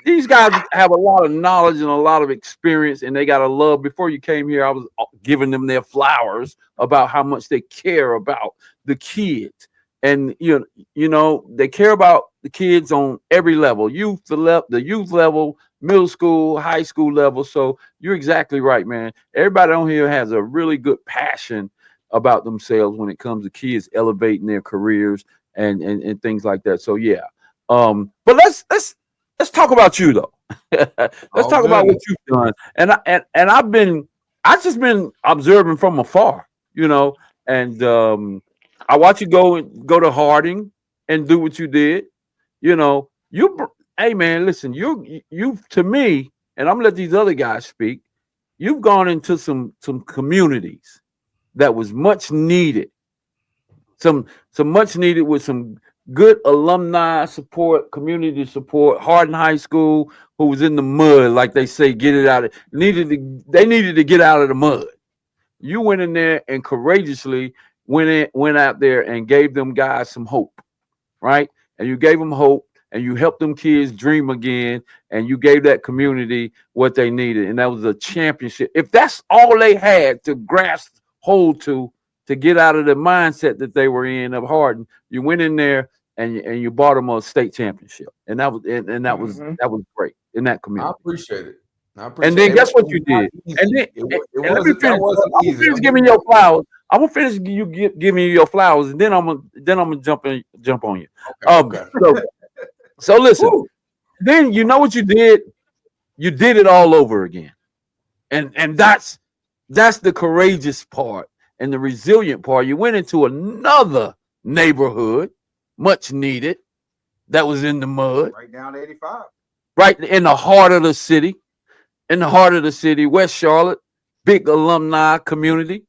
these guys have a lot of knowledge and a lot of experience, and they got a love. Before you came here, I was giving them their flowers about how much they care about the kids, and they care about the kids on every level, the youth level, middle school, high school level. So you're exactly right, man. Everybody on here has a really good passion about themselves when it comes to kids elevating their careers and things like that. So yeah. But let's talk about you though. Let's Oh talk about what goodness. you've done. And I've just been observing from afar, and I watch you go to Harding and do what you did. Hey man, listen, you to me, and I'm gonna let these other guys speak. You've gone into some communities that was much needed, some much needed with some good alumni support, community support. Hardin High School, who was in the mud, like they say, get it out. They needed to get out of the mud. You went in there and courageously went out there and gave them guys some hope, right? And you gave them hope, and you helped them kids dream again, and you gave that community what they needed, and that was a championship. If that's all they had to grasp hold to get out of the mindset that they were in of Harden, you went in there and you bought them a state championship, and that was great in that I community. appreciate it. I And appreciate then it. guess what It you was not did? And easy. then It and let me wasn't that finish. wasn't I'm gonna easy. finish I'm giving gonna you your flowers. I'm gonna finish giving you your flowers, and then I'm gonna jump on you. okay, okay. So listen. Woo. Then you know what you did? You did it all over again, and that's the courageous part and the resilient part. You went into another neighborhood, much needed, that was in the mud, Right down 85. right in the heart of the city, West Charlotte, big alumni community.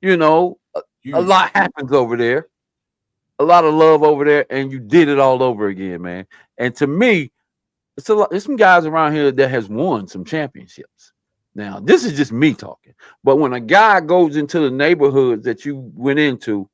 You know, a Huge. lot happens over there, a lot of love over there, and you did it all over again, man. And to me, there's some guys around here that has won some championships. Now, this is just me talking. But when a guy goes into the neighborhoods that you went into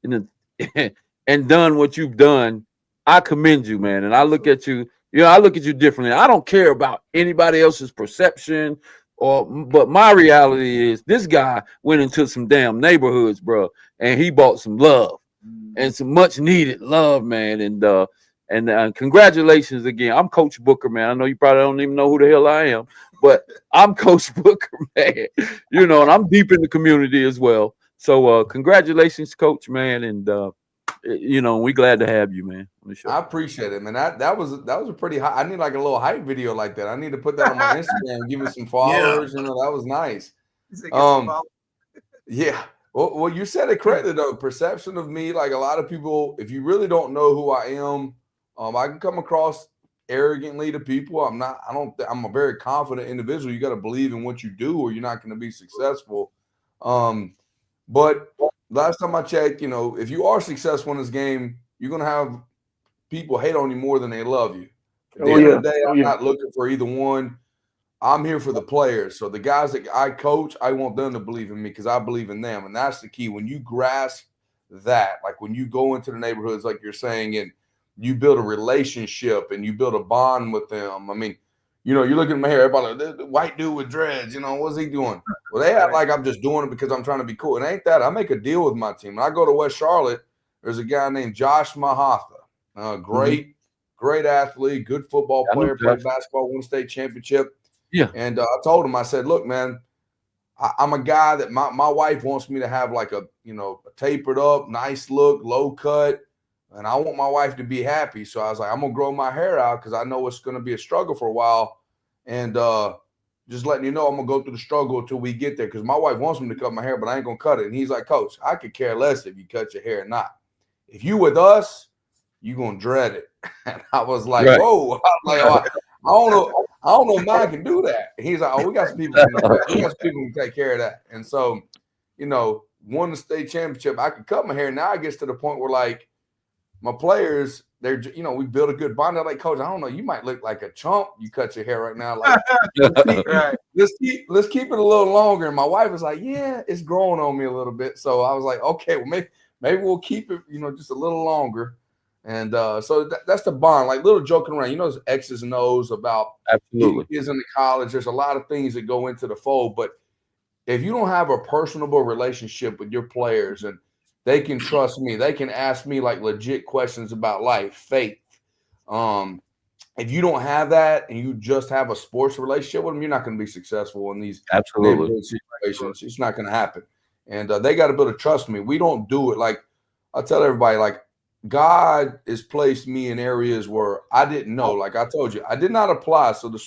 in the, and done what you've done, I commend you, man. And I look at you, I look at you differently. I don't care about anybody else's perception but my reality is this guy went into some damn neighborhoods, bro, and he bought some love and some much needed love, man. And congratulations again. I'm Coach Booker, man. I know you probably don't even know who the hell I am, but I'm Coach Booker, man. And I'm deep in the community as well. So congratulations, Coach, man. And we glad to have you, man, on the show. I appreciate it, man. That was a pretty high. I need like a little hype video like that. I need to put that on my Instagram, give me some Yeah. followers. That was nice. He said, "Get some followers." Yeah. Well, you said it correctly though. Perception of me, like a lot of people, if you really don't know who I am, I can come across arrogantly to people. I'm a very confident individual. You got to believe in what you do, or you're not going to be successful. But last time I checked, if you are successful in this game, you're going to have people hate on you more than they love you. At the Oh end yeah. of the day, Oh I'm yeah. not looking for either one. I'm here for the players. So the guys that I coach, I want them to believe in me because I believe in them. And that's the key. When you grasp that, like when you go into the neighborhoods, like you're saying, and you build a relationship and you build a bond with them. I mean, you look at my hair, everybody like, the white dude with dreads, what's he doing? Well, they act like I'm just doing it because I'm trying to be cool. It ain't that. I make a deal with my team. When I go to West Charlotte, there's a guy named Josh Mahatha, great athlete, good football player, played basketball, won a state championship. Yeah. And I told him, I said, look, man, I'm a guy that my wife wants me to have like a tapered up, nice look, low cut. And I want my wife to be happy. So I was like, I'm going to grow my hair out because I know it's going to be a struggle for a while. And just letting you know, I'm going to go through the struggle until we get there because my wife wants me to cut my hair, but I ain't going to cut it. And he's like, Coach, I could care less if you cut your hair or not. If you with us, you're going to dread it. And I was like, Right. whoa. I was like, I don't know if mine can do that. And he's like, oh, we got some people who can take care of that. And so, won the state championship. I could cut my hair. Now it gets to the point where like my players, we built a good bond. They're like, Coach, I don't know, you might look like a chump. You cut your hair right now. Like, Right. let's keep it a little longer. And my wife was like, yeah, it's growing on me a little bit. So I was like, okay, well, maybe we'll keep it, just a little longer. And so that's the bond, like little joking around. Those X's and O's about Absolutely. kids in the college. There's a lot of things that go into the fold. But if you don't have a personable relationship with your players and they can trust me, they can ask me like legit questions about life, faith. If you don't have that and you just have a sports relationship with them, you're not going to be successful in these Absolutely. neighborhood situations. It's not going to happen. And they got to be able to trust me. We don't do it. Like I tell everybody, like God has placed me in areas where I didn't know. Like I told you, I did not apply. So little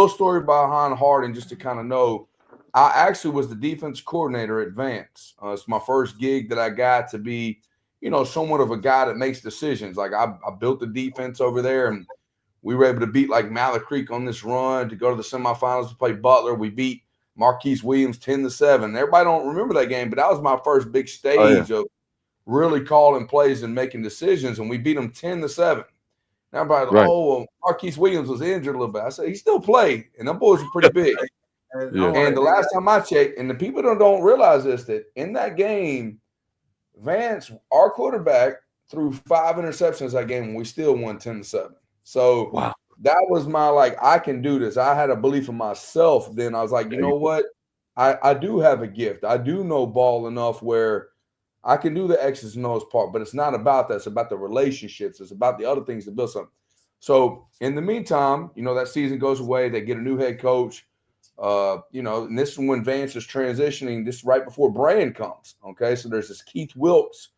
story behind Harding, just to kind of know, I actually was the defense coordinator at Vance. It's my first gig that I got to be, somewhat of a guy that makes decisions. Like I built the defense over there, and we were able to beat like Mallet Creek on this run to go to the semifinals to play Butler. We beat Marquise Williams 10-7. Everybody don't remember that game, but that was my first big stage of really calling plays and making decisions, and we beat them 10-7. Now everybody's like, well, Marquise Williams was injured a little bit. I said, he still played, and them boys were pretty big. And the last time I checked, and the people don't realize this, that in that game, Vance, our quarterback, threw 5 interceptions that game, and we still won 10-7. So that was my, I can do this. I had a belief in myself. Then I was like, you know what? I do have a gift. I do know ball enough where I can do the X's and O's part, but it's not about that. It's about the relationships. It's about the other things to build something. So in the meantime, that season goes away. They get a new head coach. And this is when Vance is transitioning. This is right before Brand comes. Okay, so there's this Keith Wilkes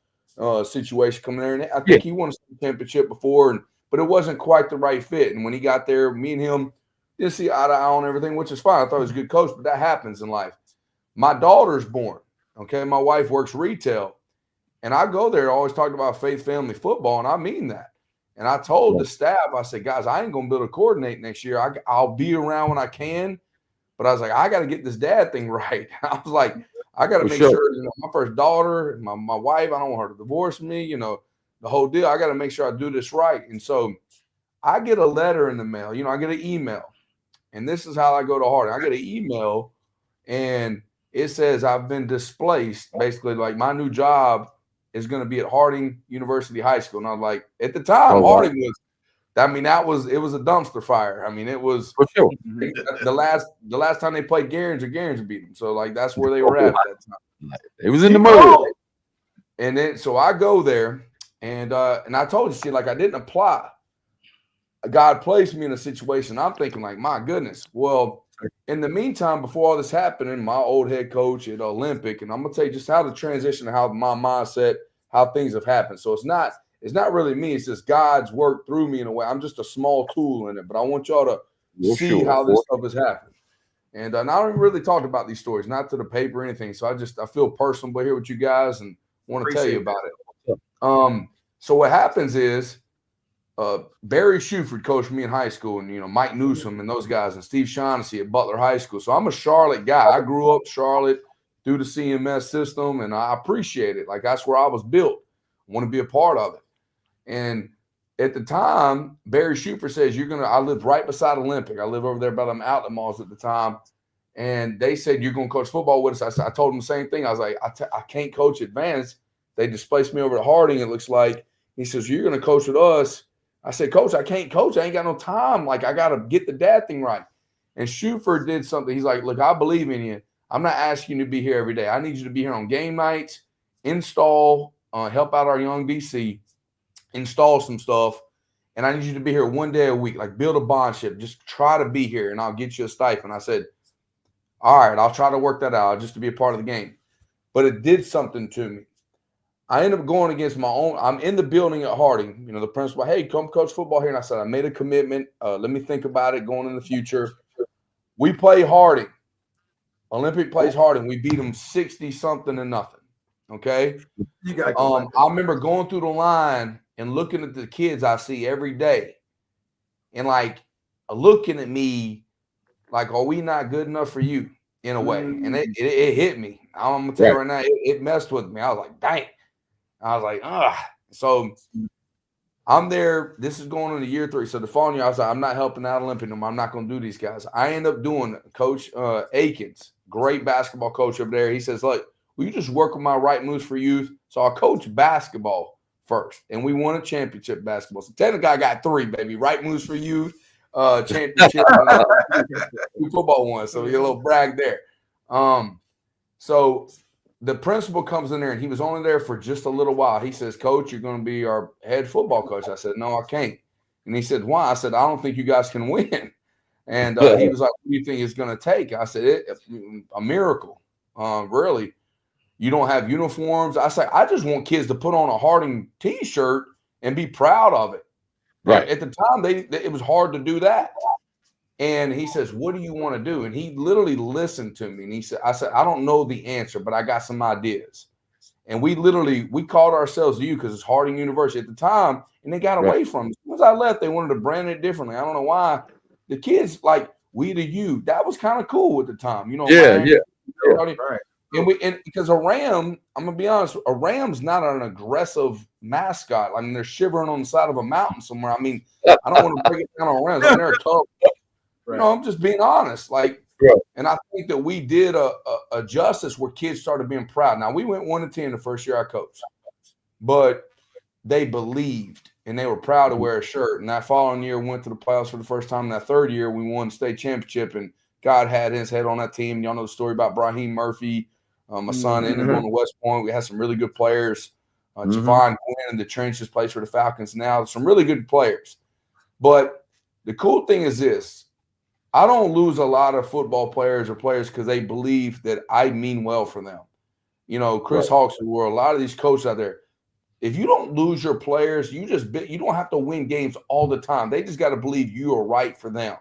situation coming there, and I think he won a state championship before, but it wasn't quite the right fit. And when he got there, me and him didn't see eye to eye on everything, which is fine. I thought he was a good coach, but that happens in life. My daughter's born. Okay, my wife works retail, and I go there always talking about faith, family, football, and I mean that. And I told the staff, I said, guys, I ain't gonna be able to coordinate next year. I'll be around when I can. But I was like, I got to get this dad thing right. I was like, I got to make sure, my first daughter, my wife, I don't want her to divorce me, the whole deal. I got to make sure I do this right. And so I get a letter in the mail, I get an email. And this is how I go to Harding. I get an email, and it says I've been displaced. Basically, like my new job is going to be at Harding University High School. And I was like, at the time, Harding was, it was a dumpster fire. It was for sure. The last time they played Garins beat them. So that's where they were at that time. It was in the mud. And then so I go there, and I told you, I didn't apply. God placed me in a situation. I'm thinking my goodness. Well, in the meantime, before all this happening, my old head coach at Olympic, and I'm gonna tell you just how the transition, how my mindset, how things have happened. So it's not really me. It's just God's work through me in a way. I'm just a small tool in it, but I want y'all to see how this stuff has happened. And I don't really talk about these stories, not to the paper or anything. So I feel personal here with you guys and want to tell you about it. So what happens is Barry Shuford coached me in high school, and Mike Newsom and those guys, and Steve Shaughnessy at Butler High School. So I'm a Charlotte guy. I grew up Charlotte through the CMS system, and I appreciate it. That's where I was built. I want to be a part of it. And at the time, Barry Shuford says, I lived right beside Olympic. I live over there by them outlet malls at the time. And they said, you're going to coach football with us. I told them the same thing. I was like, I can't coach advanced. They displaced me over to Harding, it looks like. He says, you're going to coach with us. I said, Coach, I can't coach. I ain't got no time. I got to get the dad thing right. And Shuford did something. He's like, look, I believe in you. I'm not asking you to be here every day. I need you to be here on game nights, install, help out our young DC, install some stuff. And I need you to be here one day a week, build a bondship. Just try to be here, and I'll get you a stipend. I said, all right, I'll try to work that out just to be a part of the game. But it did something to me. I ended up going against my own. I'm in the building at Harding. The principal, hey, come coach football here. And I said, I made a commitment. Let me think about it going in the future. We play Harding. Olympic plays Harding. We beat them 60-something-0. Okay. You got. I remember going through the line and looking at the kids I see every day, and looking at me are we not good enough for you in a way? And it hit me. I'm gonna tell you right now, it messed with me. I was like, dang. I was like, ugh. So I'm there. This is going on to year 3. So the following year, I was like, I'm not helping out Olympic no more. I'm not going to do these guys. I end up doing Coach Akins, great basketball coach over there. He says, look, will you just work with my right moves for youth? So I coach basketball first, and we won a championship basketball. So technically, I got 3, baby. Right moves for youth, championship, and football one. So you a little brag there. So the principal comes in there, and he was only there for just a little while. He says, Coach, you're going to be our head football coach. I said, no, I can't. And he said, why? I said, I don't think you guys can win. And he was like, what do you think it's going to take? I said, a miracle. Really? You don't have uniforms? I said, I just want kids to put on a Harding T-shirt and be proud of it. Right. At the time, it was hard to do that. And he says, what do you want to do? And he literally listened to me. And he said, I said, I don't know the answer, but I got some ideas. And we called ourselves you because it's Harding University at the time. And they got away from it. As soon as I left, they wanted to brand it differently. I don't know why. The kids, like, we to you. That was kind of cool at the time. You know, Right. And because a ram, I'm gonna be honest, a ram's not an aggressive mascot. I mean, they're shivering on the side of a mountain somewhere. I mean, I don't want to break it down on rams. I mean, they're tough. Right. You know, I'm just being honest. Like, and I think that we did a justice where kids started being proud. Now we went 1-10 the first year I coached, but they believed and they were proud to wear a shirt. And that following year, went to the playoffs for the first time. And that third year, we won the state championship, and God had his head on that team. Y'all know the story about Brahim Murphy. My son ended up going to West Point. We had some really good players. Javon Quinn in the trenches plays for the Falcons now. Some really good players. But the cool thing is this. I don't lose a lot of football players or players because they believe that I mean well for them. You know, Chris Hawks, who were a lot of these coaches out there. If you don't lose your players, you don't have to win games all the time. They just got to believe you are right for them,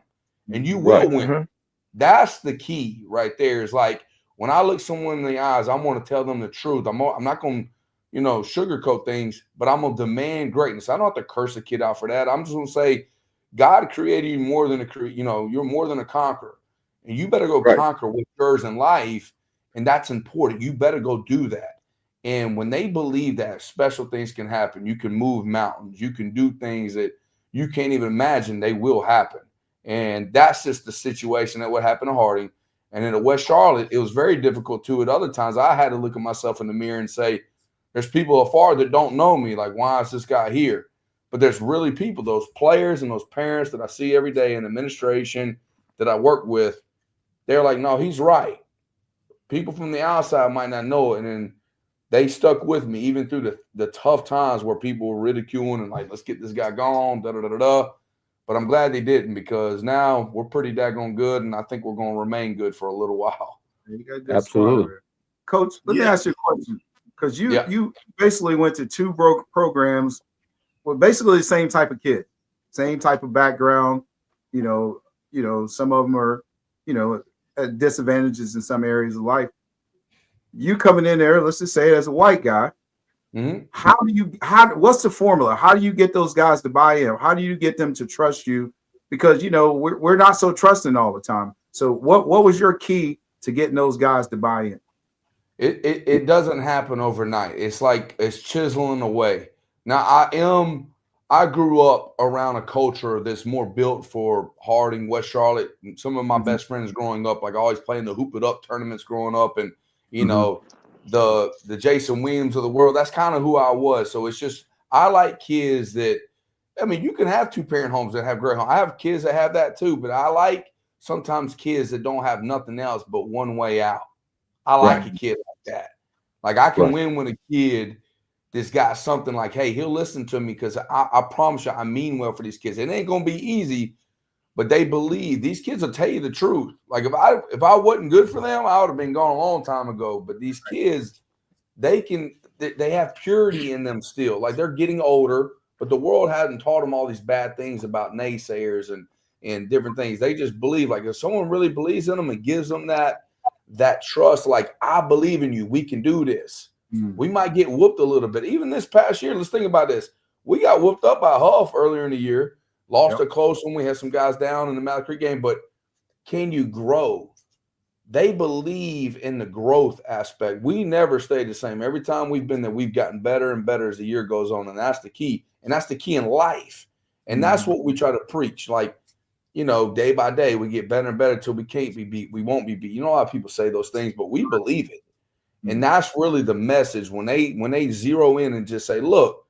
and you will win. That's the key right there. Is like when I look someone in the eyes, I want to tell them the truth. I'm not going to, sugarcoat things, but I'm going to demand greatness. I don't have to curse a kid out for that. I'm just going to say, God created you more than you're more than a conqueror, and you better go conquer what's yours in life, and that's important. You better go do that. And when they believe that, special things can happen. You can move mountains. You can do things that you can't even imagine. They will happen. And that's just the situation that would happen to Harding. And in West Charlotte, it was very difficult too. At other times, I had to look at myself in the mirror and say, there's people afar that don't know me. Like, why is this guy here? But there's really people, those players and those parents that I see every day in administration that I work with. They're like, no, he's right. People from the outside might not know it. And then they stuck with me even through the tough times where people were ridiculing and like, let's get this guy gone, da-da-da-da-da. But I'm glad they didn't, because now we're pretty daggone good, and I think we're going to remain good for a little while. You got good Absolutely. spot, Coach, let me ask you a question, because you basically went to 2 programs with basically the same type of kid, same type of background. Some of them are, at disadvantages in some areas of life. You coming in there, let's just say as a white guy, what's the formula? How do you get those guys to buy in? How do you get them to trust you? Because we're not so trusting all the time. So what was your key to getting those guys to buy in? It doesn't happen overnight. It's like it's chiseling away. Now I grew up around a culture that's more built for Harding, West Charlotte. And some of my best friends growing up, like always playing the Hoop It Up tournaments growing up, and the Jason Williams of the world. That's kind of who I was. So it's just, I like kids that, I mean, you can have 2-parent homes that have great homes. I have kids that have that too, but I like sometimes kids that don't have nothing else but one way out. I like a kid like that. Like I can win with a kid that's got something like, hey, he'll listen to me because I promise you I mean well for these kids. It ain't going to be easy, but they believe. These kids will tell you the truth. Like if I wasn't good for them, I would have been gone a long time ago. But these kids, they have purity in them still. Like they're getting older, but the world hasn't taught them all these bad things about naysayers and different things. They just believe. Like if someone really believes in them and gives them that trust, like I believe in you, we can do this. We might get whooped a little bit. Even this past year, let's think about this. We got whooped up by Huff earlier in the year. Lost a close one. We had some guys down in the Mallard Creek game. But can you grow? they believe in the growth aspect. We never stay the same. Every time we've been there, we've gotten better and better as the year goes on. And that's the key. And that's the key in life. And that's what we try to preach. Like, you know, day by day, we get better and better till we can't be beat. We won't be beat. You know how people say those things, but we believe it. And that's really the message when they zero in and just say, look,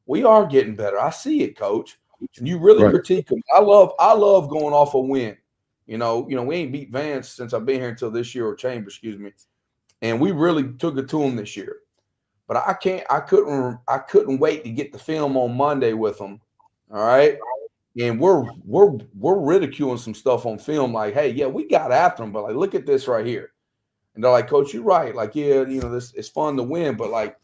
we are getting better. I see it, coach. And you really critique them. I love going off a win. You know, we ain't beat Vance since I've been here until this year, or Chambers, excuse me. And we really took it to them this year. But I couldn't wait to get the film on Monday with them. All right. And we're ridiculing some stuff on film, like, hey, yeah, we got after them, but like, look at this right here. And they're like, Coach, you're right. Like, yeah, you know, this it's fun to win, but like,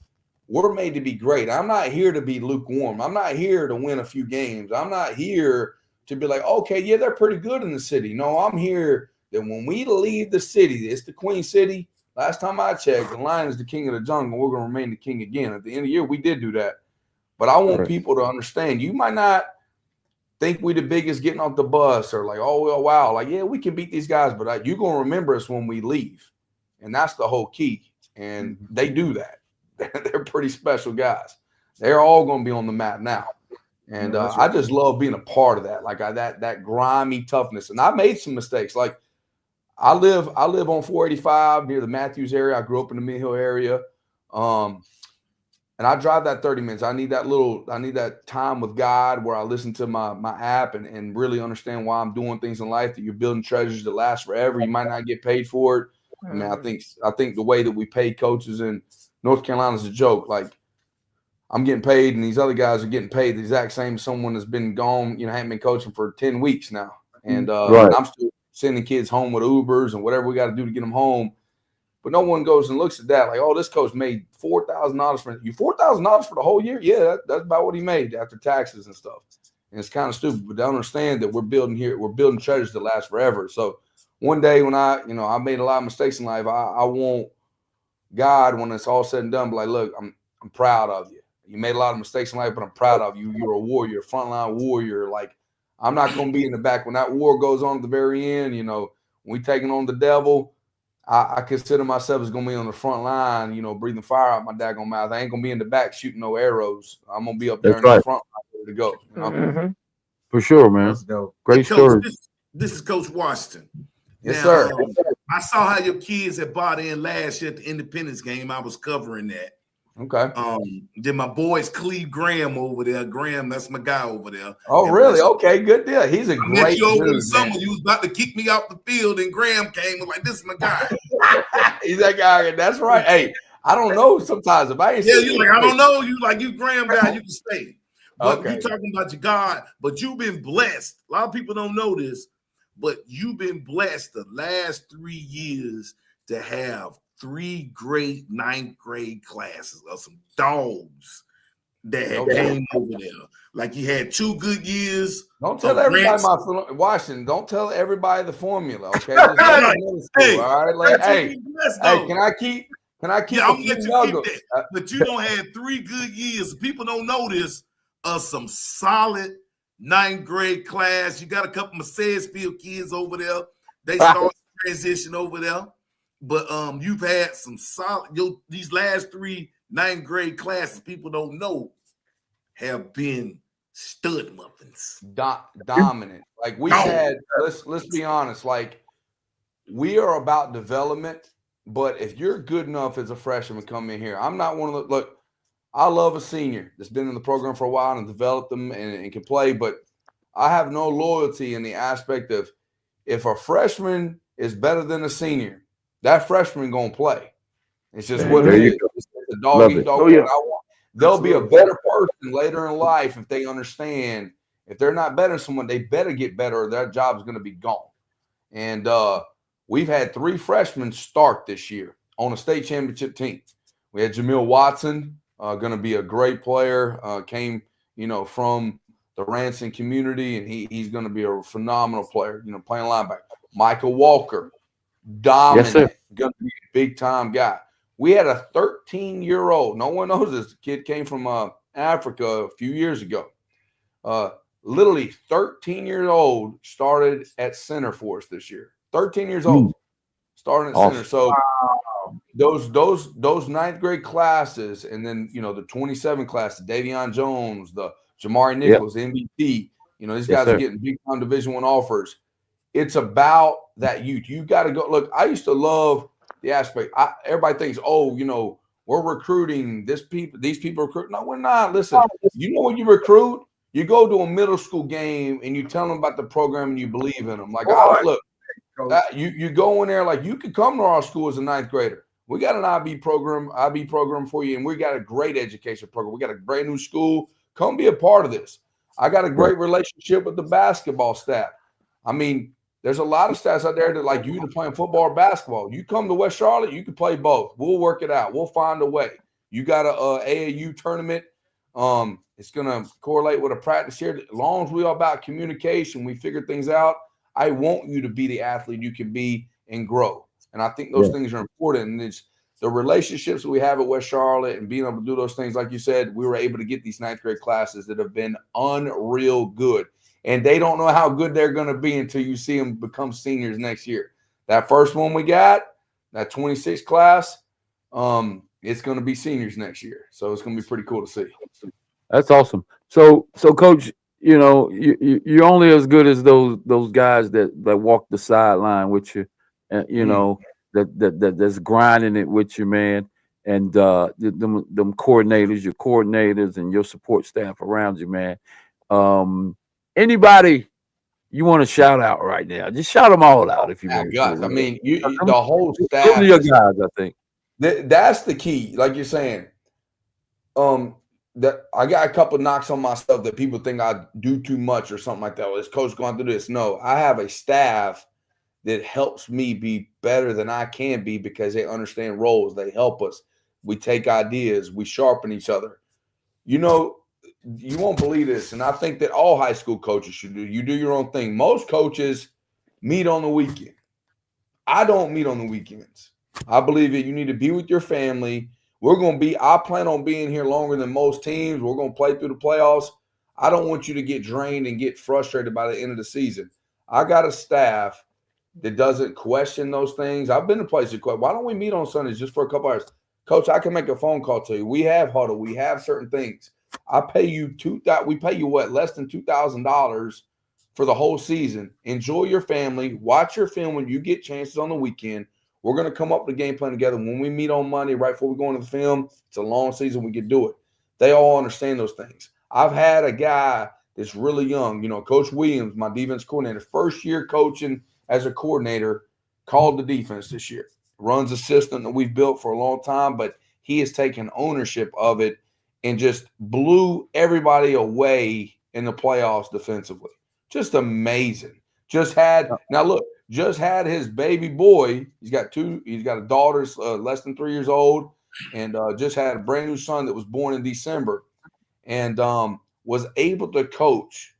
we're made to be great. I'm not here to be lukewarm. I'm not here to win a few games. I'm not here to be like, okay, yeah, they're pretty good in the city. No, I'm here that when we leave the city, it's the Queen City. Last time I checked, the lion is the king of the jungle. We're going to remain the king again. At the end of the year, we did do that. But I want people to understand, you might not think we the biggest getting off the bus or like, oh, well, wow. Like, yeah, we can beat these guys, but you're going to remember us when we leave. And that's the whole key. And they do that. They're pretty special guys. They're all going to be on the map now. And I just love being a part of that. Like that grimy toughness. And I made some mistakes. Like I live on 485 near the Matthews area. I grew up in the Mid-Hill area. And I drive that 30 minutes. I need that time with God where I listen to my app and really understand why I'm doing things in life, that you're building treasures that last forever. You might not get paid for it. I mean, I think the way that we pay coaches in North Carolina is a joke. Like, I'm getting paid and these other guys are getting paid the exact same as someone that's been gone, you know, hadn't been coaching for 10 weeks now. And, and I'm still sending kids home with Ubers and whatever we got to do to get them home. But no one goes and looks at that like, oh, this coach made $4,000 for you. $4,000 for the whole year? Yeah, that's about what he made after taxes and stuff. And it's kind of stupid, but they understand that we're building treasures that last forever. So one day when I made a lot of mistakes in life, I want God, when it's all said and done, be like, look, I'm proud of you. You made a lot of mistakes in life, but I'm proud of you. You're a warrior, a frontline warrior. Like, I'm not going to be in the back when that war goes on at the very end. You know, when we taking on the devil, I consider myself as going to be on the front line, you know, breathing fire out my daggone mouth. I ain't going to be in the back shooting no arrows. I'm going to be up there in the front line ready to go. You know? For sure, man. Great story. This is Coach Washington. Yes, sir. I saw how your kids had bought in last year at the Independence game. I was covering that. Okay. Then my boys Cleve Graham over there. Graham, that's my guy over there. Oh, and really? Okay, good deal. He's a great dude. Over the summer, you was about to kick me off the field, and Graham came and like, this is my guy. He's that guy. That's right. Hey, I don't know sometimes if I ain't you like, I don't know. You Graham guy, you can stay. But you talking about your God, but you've been blessed. A lot of people don't know this, but you've been blessed the last 3 years to have 3 great 9th grade classes of some dogs that had came over there. Like you had 2 good years. Don't tell everybody Washington. Don't tell everybody the formula, okay? All right, like, hey, can I keep? I'm gonna let you keep that. But you don't have 3 good years. People don't know this. Some solid 9th grade class. You got a couple Mercedesfield kids over there. They start transition over there. But you've had some solid these last 3 9th grade classes, people don't know, have been stud muffins. Dominant. Like we had, let's be honest, like we are about development, but if you're good enough as a freshman to come in here, I'm not one of the look, I love a senior that's been in the program for a while and developed them and can play, but I have no loyalty in the aspect of if a freshman is better than a senior, that freshman gonna play. It's just what it is. It's a dog eat dog. They'll be a better person later in life if they understand. If they're not better than someone, they better get better or their job is going to be gone. And we've had 3 freshmen start this year on a state championship team. We had Jamil Watson, going to be a great player, came, from the Ranson community, and he's going to be a phenomenal player, playing linebacker. Michael Walker, dominant, going to be a big-time guy. We had a 13-year-old. No one knows this. Kid came from Africa a few years ago. Literally 13 years old, started at center for us this year. 13 years old. starting at center. Awesome. So those ninth grade classes, and then the 27 class, the Davion Jones, the Jamari Yep. Nichols, MVP. These Yes, guys are sir. getting big time Division I offers. It's about that youth. You got to go. Look, I used to love the aspect. Everybody thinks, we're recruiting these people recruit. No, we're not. Listen, when you recruit, you go to a middle school game and you tell them about the program and you believe in them. Like, Boy, you go in there, like, you can come to our school as a ninth grader. We got an IB program for you, and we got a great education program. We got a brand new school. Come be a part of this. I got a great relationship with the basketball staff. I mean, there's a lot of staffs out there that like you to playing football or basketball. You come to West Charlotte, you can play both. We'll work it out. We'll find a way. You got a AAU tournament. It's going to correlate with a practice here. As long as we are about communication, we figure things out. I want you to be the athlete you can be and grow. And I think those things are important. And it's the relationships that we have at West Charlotte and being able to do those things. Like you said, we were able to get these ninth grade classes that have been unreal good. And they don't know how good they're going to be until you see them become seniors next year. That first one we got, that 26 class, it's going to be seniors next year. So it's going to be pretty cool to see. That's awesome. So Coach, you're only as good as those guys that walk the sideline with you, and that's grinding it with you, man. And them coordinators, your coordinators, and your support staff around you, man. Anybody you want to shout out right now? Just shout them all out if you want to. Guys, I mean, the whole Those staff. are your guys, I think. That's the key. Like you're saying, that I got a couple knocks on myself that people think I do too much or something like that. Well, is coach going through this? No, I have a staff that helps me be better than I can be because they understand roles. They help us. We take ideas. We sharpen each other. You won't believe this, and I think that all high school coaches should do. You do your own thing. Most coaches meet on the weekend. I don't meet on the weekends. I believe that you need to be with your family. I plan on being here longer than most teams. We're going to play through the playoffs. I don't want you to get drained and get frustrated by the end of the season. I got a staff that doesn't question those things. I've been to places that why don't we meet on Sundays just for a couple hours? Coach, I can make a phone call to you. We have huddle. We have certain things. I pay you we pay you less than $2,000 for the whole season. Enjoy your family. Watch your film when you get chances on the weekend. We're going to come up with a game plan together. When we meet on Monday, right before we go into the film, it's a long season. We can do it. They all understand those things. I've had a guy that's really young, Coach Williams, my defense coordinator, first year coaching as a coordinator, called the defense this year. Runs a system that we've built for a long time, but he has taken ownership of it and just blew everybody away in the playoffs defensively. Just amazing. Just had his baby boy. He's got a daughter less than 3 years old, and just had a brand new son that was born in December, and was able to coach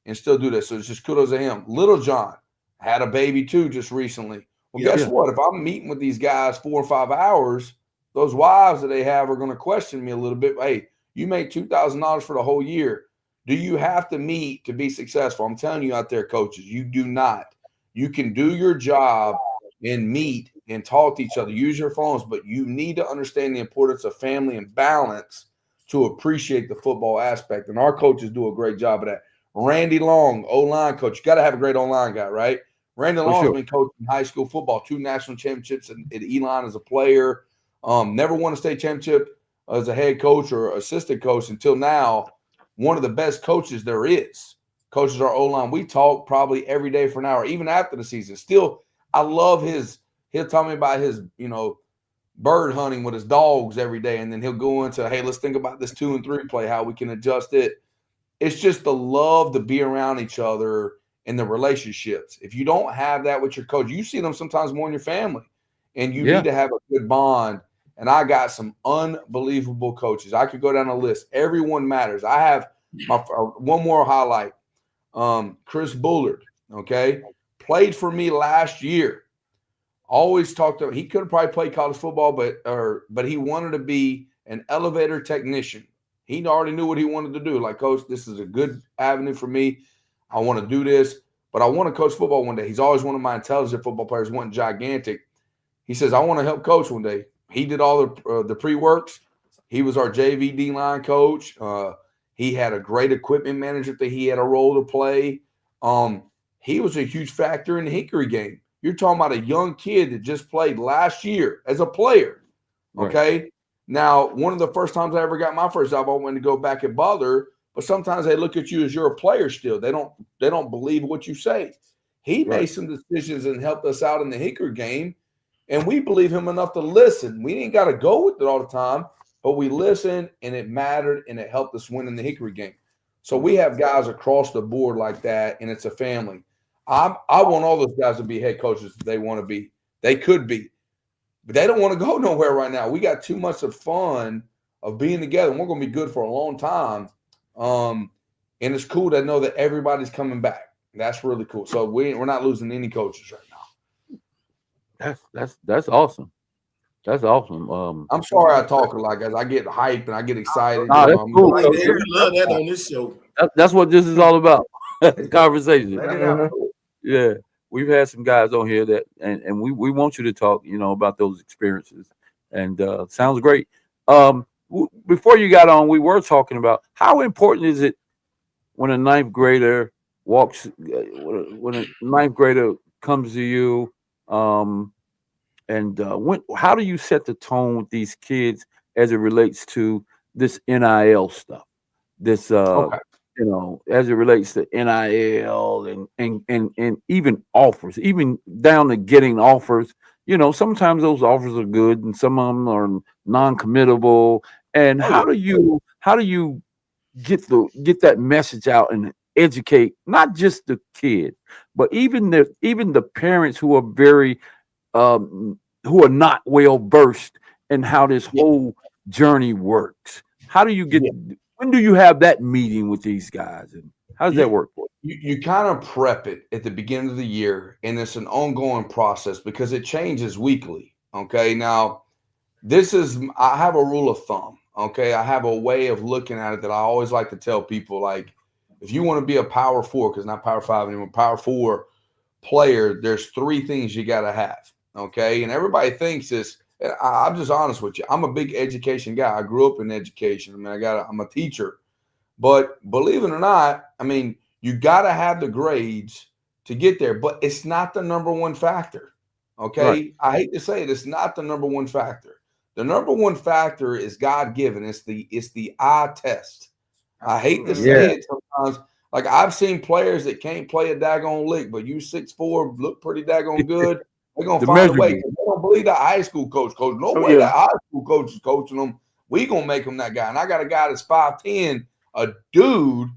and still do this. So it's just kudos to him. Little John had a baby too just recently. Well, guess what? If I'm meeting with these guys 4 or 5 hours, those wives that they have are going to question me a little bit. Hey, you made $2,000 for the whole year. Do you have to meet to be successful? I'm telling you out there, coaches, you do not. You can do your job and meet and talk to each other, use your phones, but you need to understand the importance of family and balance to appreciate the football aspect. And our coaches do a great job of that. Randy Long, O-line coach. You got to have a great O-line guy, right? Randy Long's been coaching high school football, 2 national championships at Elon as a player. Never won a state championship as a head coach or assistant coach until now. One of the best coaches there is. Coaches our O-line. We talk probably every day for an hour, even after the season. Still, I love he'll tell me about his, bird hunting with his dogs every day. And then he'll go into, hey, let's think about this 2 and 3 play, how we can adjust it. It's just the love to be around each other and the relationships. If you don't have that with your coach, you see them sometimes more in your family, and you need to have a good bond. And I got some unbelievable coaches. I could go down a list. Everyone matters. I have one more highlight. Chris Bullard, played for me last year. Always talked to him. He could have probably played college football, but he wanted to be an elevator technician. He already knew what he wanted to do. Like, Coach, this is a good avenue for me. I want to do this, but I want to coach football one day. He's always one of my intelligent football players, wasn't gigantic. He says, I want to help coach one day. He did all the pre-works. He was our JV D-line coach. He had a great equipment manager that he had a role to play. He was a huge factor in the Hickory game. You're talking about a young kid that just played last year as a player. Okay. Right. Now, one of the first times I ever got my first job, I wanted to go back at Butler, but sometimes they look at you as you're a player still. They don't believe what you say. He made some decisions and helped us out in the Hickory game, and we believe him enough to listen. We didn't got to go with it all the time, but we listened, and it mattered, and it helped us win in the Hickory game. So we have guys across the board like that, and it's a family. I want all those guys to be head coaches if they want to be. They could be. But they don't want to go nowhere right now. We got too much of fun of being together, and we're going to be good for a long time. And it's cool to know that everybody's coming back. That's really cool. So we're not losing any coaches right now. That's awesome. That's awesome. I'm sorry I talk a lot, guys. I get hyped and I get excited. Nah, that's cool. We love that on this show. That's what this is all about. Conversation. Yeah. We've had some guys on here that, and we want you to talk, about those experiences. And sounds great. Before you got on, we were talking about how important is it when a ninth grader when a ninth grader comes to you, how do you set the tone with these kids as it relates to this NIL stuff? This as it relates to NIL and even offers, even down to getting offers. Sometimes those offers are good and some of them are non-committable. And how do you get that message out and educate not just the kid, but even the parents who are very who are not well versed in how this whole journey works? How do you get? When do you have that meeting with these guys, and how does that work for you? You kind of prep it at the beginning of the year, and it's an ongoing process because it changes weekly. Okay, now I have a rule of thumb. Okay, I have a way of looking at it that I always like to tell people. Like, if you want to be a power four, because not power five anymore, power four player, there's 3 things you got to have. Okay, and everybody thinks this. I'm just honest with you. I'm a big education guy. I grew up in education. I mean, I'm a teacher. But believe it or not, I mean, you got to have the grades to get there. But it's not the number one factor. Okay? Right. I hate to say it. It's not the number one factor. The number one factor is God-given. It's the eye test. I hate to say it sometimes. Like, I've seen players that can't play a daggone lick, but you 6'4", look pretty daggone good. They're going to find a way. They don't believe the high school coach. No way that high school coach is coaching them. We going to make them that guy. And I got a guy that's 5'10", a dude.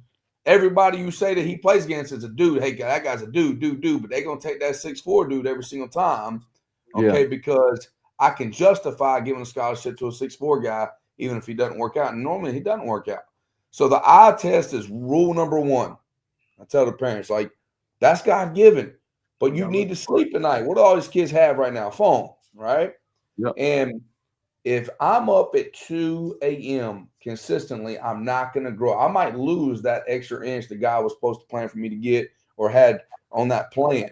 Everybody you say that he plays against is a dude. Hey, that guy's a dude. But they're going to take that 6'4" dude every single time, because I can justify giving a scholarship to a 6'4" guy even if he doesn't work out. And normally he doesn't work out. So the eye test is rule number 1. I tell the parents, like, that's God-given. But you need to sleep at night. What do all these kids have right now? Phone, right? Yep. And if I'm up at 2 a.m. consistently, I'm not going to grow. I might lose that extra inch the guy was supposed to plan for me to get or had on that plan.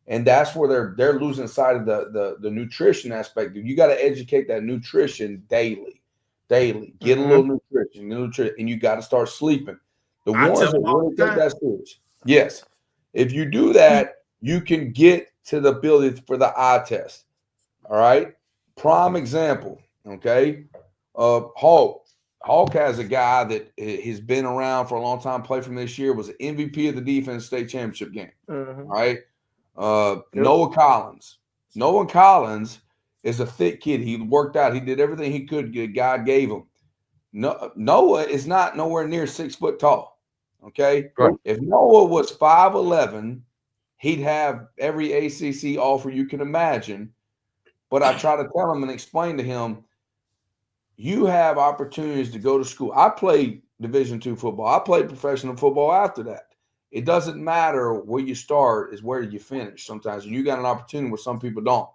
And that's where they're losing sight of the nutrition aspect. You got to educate that nutrition daily. Get a little nutrition, and you got to start sleeping. The ones that really take that serious. Yes. If you do that, you can get to the ability for the eye test. All right. Prime example. Okay. Hulk has a guy that has been around for a long time, played from this year, was an MVP of the defense state championship game. All right. Noah Collins. Noah Collins is a thick kid. He worked out. He did everything he could. God gave him. Noah is not nowhere near 6 foot tall. Okay. Right. If Noah was 5'11", he'd have every ACC offer you can imagine. But I try to tell him and explain to him, you have opportunities to go to school. I played Division II football. I played professional football after that. It doesn't matter where you start, is where you finish sometimes. And you got an opportunity where some people don't.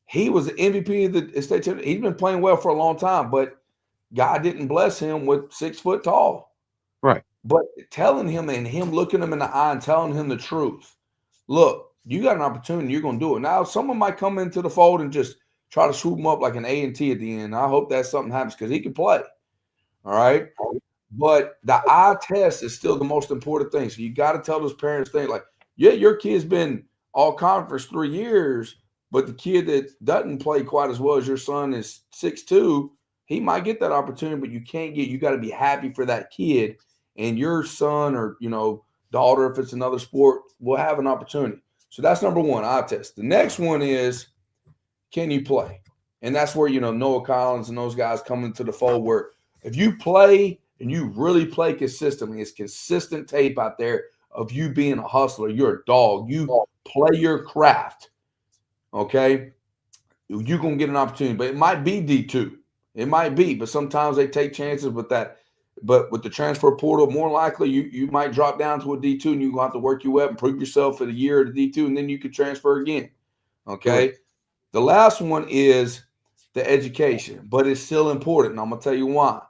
He was the MVP of the state championship. He's been playing well for a long time, but God didn't bless him with 6 foot tall. Right. But telling him and him looking him in the eye and telling him the truth. Look, you got an opportunity. You're going to do it. Now, someone might come into the fold and just try to swoop him up like an A&T at the end. I hope that something happens because he can play. All right. But the eye test is still the most important thing. So you got to tell those parents things like, yeah, your kid's been all conference 3 years, but the kid that doesn't play quite as well as your son is 6'2", he might get that opportunity, but you got to be happy for that kid, and your son or, daughter, if it's another sport, will have an opportunity. So that's number one, eye test. The next one is, can you play? And that's where, Noah Collins and those guys come into the fold, where if you play and you really play consistently, it's consistent tape out there of you being a hustler. You're a dog. You play your craft, okay? You're going to get an opportunity, but it might be D2. It might be, but sometimes they take chances with that. But with the transfer portal, more likely you might drop down to a D2 and you're going to have to work your way up and prove yourself for the year at a D2, and then you could transfer again, okay? Right. The last one is the education, but it's still important, and I'm going to tell you why.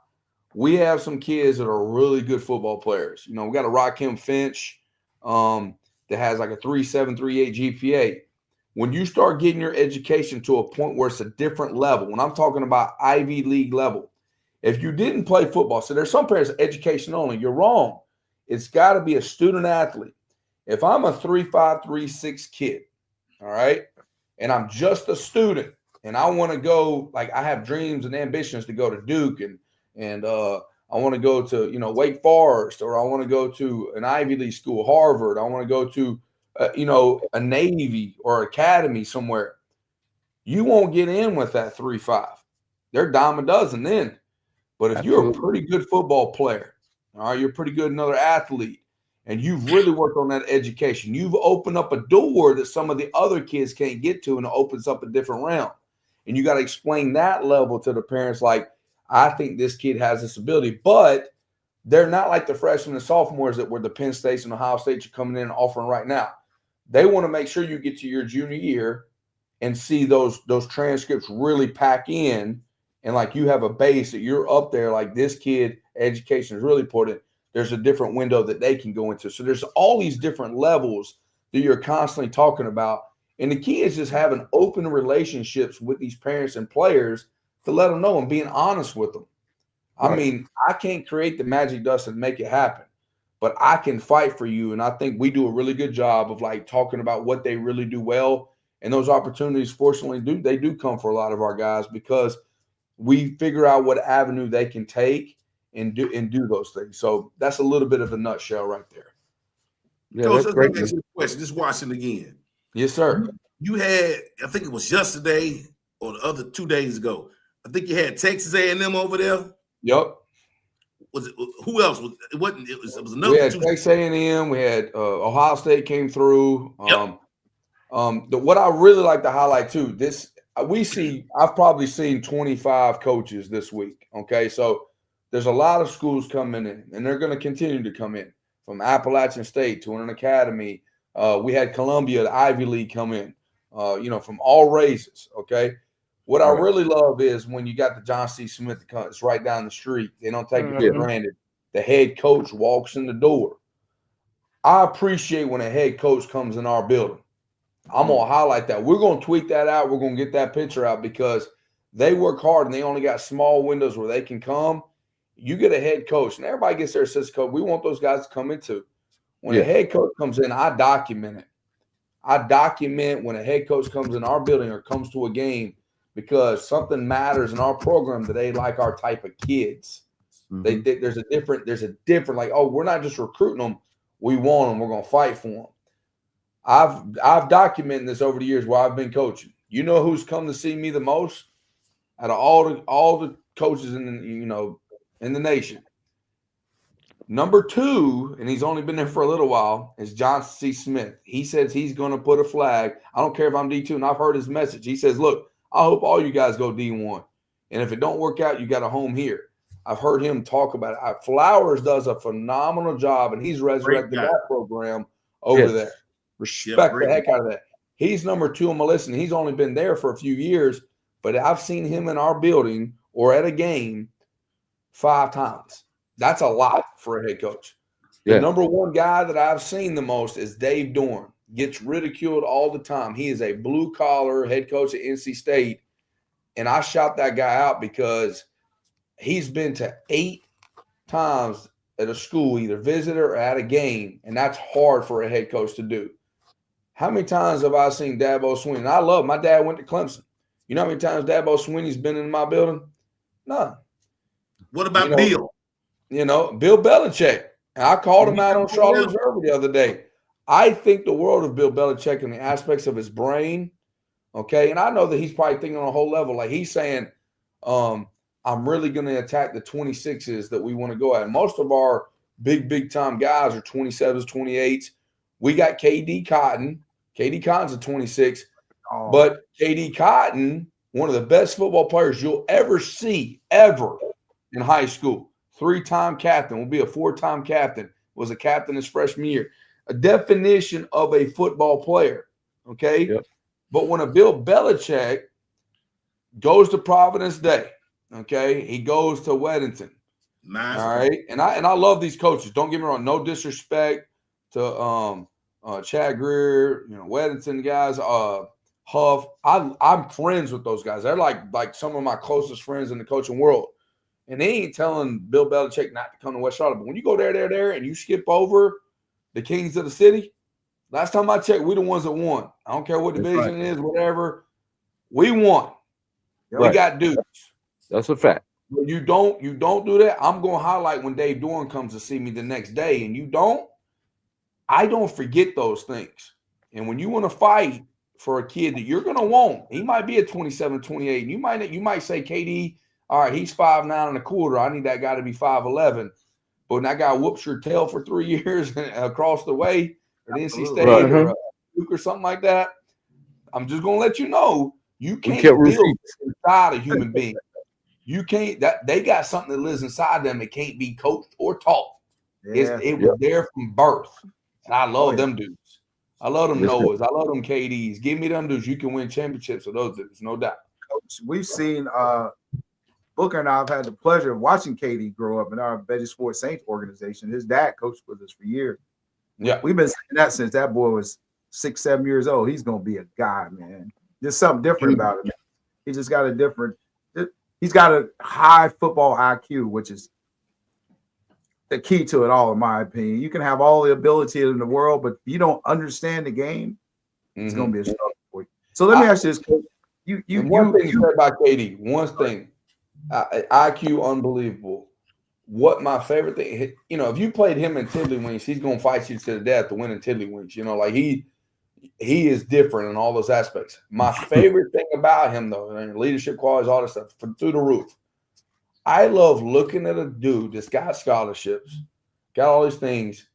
We have some kids that are really good football players. We got a Rakim Finch that has like a 3.7, 3.8 GPA. When you start getting your education to a point where it's a different level, when I'm talking about Ivy League level, if you didn't play football, so there's some parents education only, you're wrong. It's got to be a student athlete. If I'm a 3.5, 3.6 kid, all right, and I'm just a student and I want to go, like I have dreams and ambitions to go to Duke and I want to go to, Wake Forest, or I want to go to an Ivy League school, Harvard. I want to go to, a Navy or academy somewhere. You won't get in with that 3.5. They're dime a dozen then. But if you're a pretty good football player, all right, you're pretty good another athlete, and you've really worked on that education, you've opened up a door that some of the other kids can't get to, and it opens up a different realm. And you got to explain that level to the parents, like, I think this kid has this ability, but they're not like the freshmen and sophomores that were the Penn States and Ohio State you're coming in and offering right now. They want to make sure you get to your junior year and see those transcripts really pack in, and like you have a base that you're up there, like this kid, education is really important. There's a different window that they can go into. So there's all these different levels that you're constantly talking about. And the key is just having open relationships with these parents and players to let them know and being honest with them. I mean, I can't create the magic dust and make it happen, but I can fight for you. And I think we do a really good job of like talking about what they really do well. And those opportunities, fortunately, do come for a lot of our guys because we figure out what avenue they can take and do those things. So that's a little bit of a nutshell right there. Yeah, Coach, let me ask you a question. Just watching again. Yes, sir. You had, I think it was yesterday or the other 2 days ago, I think you had Texas A&M over there. Yep. Was it who else? It wasn't. It was another. We had Texas A&M. We had Ohio State came through. Yep. What I really like to highlight too. I've probably seen 25 coaches this week. Okay, so there's a lot of schools coming in, and they're going to continue to come in from Appalachian State to an academy. We had Columbia, the Ivy League, come in. From all races. Okay. What I really love is when you got the John C. Smith, it's right down the street. They don't take it for granted. The head coach walks in the door. I appreciate when a head coach comes in our building. I'm going to highlight that. We're going to tweet that out. We're going to get that picture out because they work hard and they only got small windows where they can come. You get a head coach, and everybody gets their assistant coach. We want those guys to come in too. When a head coach comes in, I document it. I document when a head coach comes in our building or comes to a game because something matters in our program that they like our type of kids. Mm-hmm. There's a different like, oh, we're not just recruiting them. We want them. We're going to fight for them. I've documented this over the years while I've been coaching. You know who's come to see me the most out of all the coaches in the nation? Number 2, and he's only been there for a little while, is John C. Smith. He says he's going to put a flag. I don't care if I'm D2, and I've heard his message. He says, look, I hope all you guys go D1. And if it don't work out, you got a home here. I've heard him talk about it. Flowers does a phenomenal job, and he's resurrected that program over there. Respect the heck out of that. He's number 2 on my list, and he's only been there for a few years, but I've seen him in our building or at a game 5 times. That's a lot for a head coach. The number 1 guy that I've seen the most is Dave Dorn. gets ridiculed all the time. He is a blue-collar head coach at NC State, and I shout that guy out because he's been to 8 times at a school, either visitor or at a game, and that's hard for a head coach to do. How many times have I seen Dabo Swinney? And I love my dad went to Clemson. You know how many times Dabo Swinney's been in my building? None. What about Bill? Bill Belichick. And I called him out on Charlotte Observer the other day. I think the world of Bill Belichick and the aspects of his brain. Okay. And I know that he's probably thinking on a whole level. Like he's saying, I'm really going to attack the 26s that we want to go at. And most of our big time guys are 27s, 28s. We got KD Cotton. KD Cotton's a 26. But KD Cotton, one of the best football players you'll ever see, ever in high school. 3-time captain, will be a 4-time captain, was a captain his freshman year. A definition of a football player, okay? Yep. But when a Bill Belichick goes to Providence Day, okay, he goes to Weddington. Nice. All right. And I love these coaches. Don't get me wrong. No disrespect to Chad Greer, Weddington guys, Huff. I'm friends with those guys. They're like some of my closest friends in the coaching world. And they ain't telling Bill Belichick not to come to West Charlotte. But when you go there, and you skip over the Kings of the City, last time I checked, we're the ones that won. I don't care what division it is, whatever. We won. Right. We got dudes. That's a fact. But you don't do that. I'm going to highlight when Dave Dorn comes to see me the next day, and you don't. I don't forget those things. And when you want to fight for a kid that you're going to want, he might be at 27, 28, and you might say, KD, all right, he's 5'9.25". I need that guy to be 5'11". But when that guy whoops your tail for 3 years across the way at NC State or Duke or something like that, I'm just going to let you know you can't build inside a human being. You can't. They got something that lives inside them that can't be coached or taught. Yeah. It was there from birth, and I love them dudes. I love them Noahs. I love them KDs. Give me them dudes. You can win championships with those dudes, no doubt. Coach, we've seen Booker and I have had the pleasure of watching KD grow up in our Betty Sports Saints organization. His dad coached with us for years. Yeah, we've been saying that since that boy was 6, 7 years old. He's gonna be a guy, man. There's something different about him. He just got a different. He's got a high football IQ, which is the key to it all, in my opinion. You can have all the ability in the world, but if you don't understand the game, it's going to be a struggle for you. So let me ask you this, Coach. One thing you said about KD, one thing, IQ unbelievable. What my favorite thing, if you played him in Tiddlywinks, he's going to fight you to the death to win in Tiddlywinks. Like he is different in all those aspects. My favorite thing about him, though, and leadership qualities, all this stuff, through the roof. I love looking at a dude that's got scholarships, got all these things,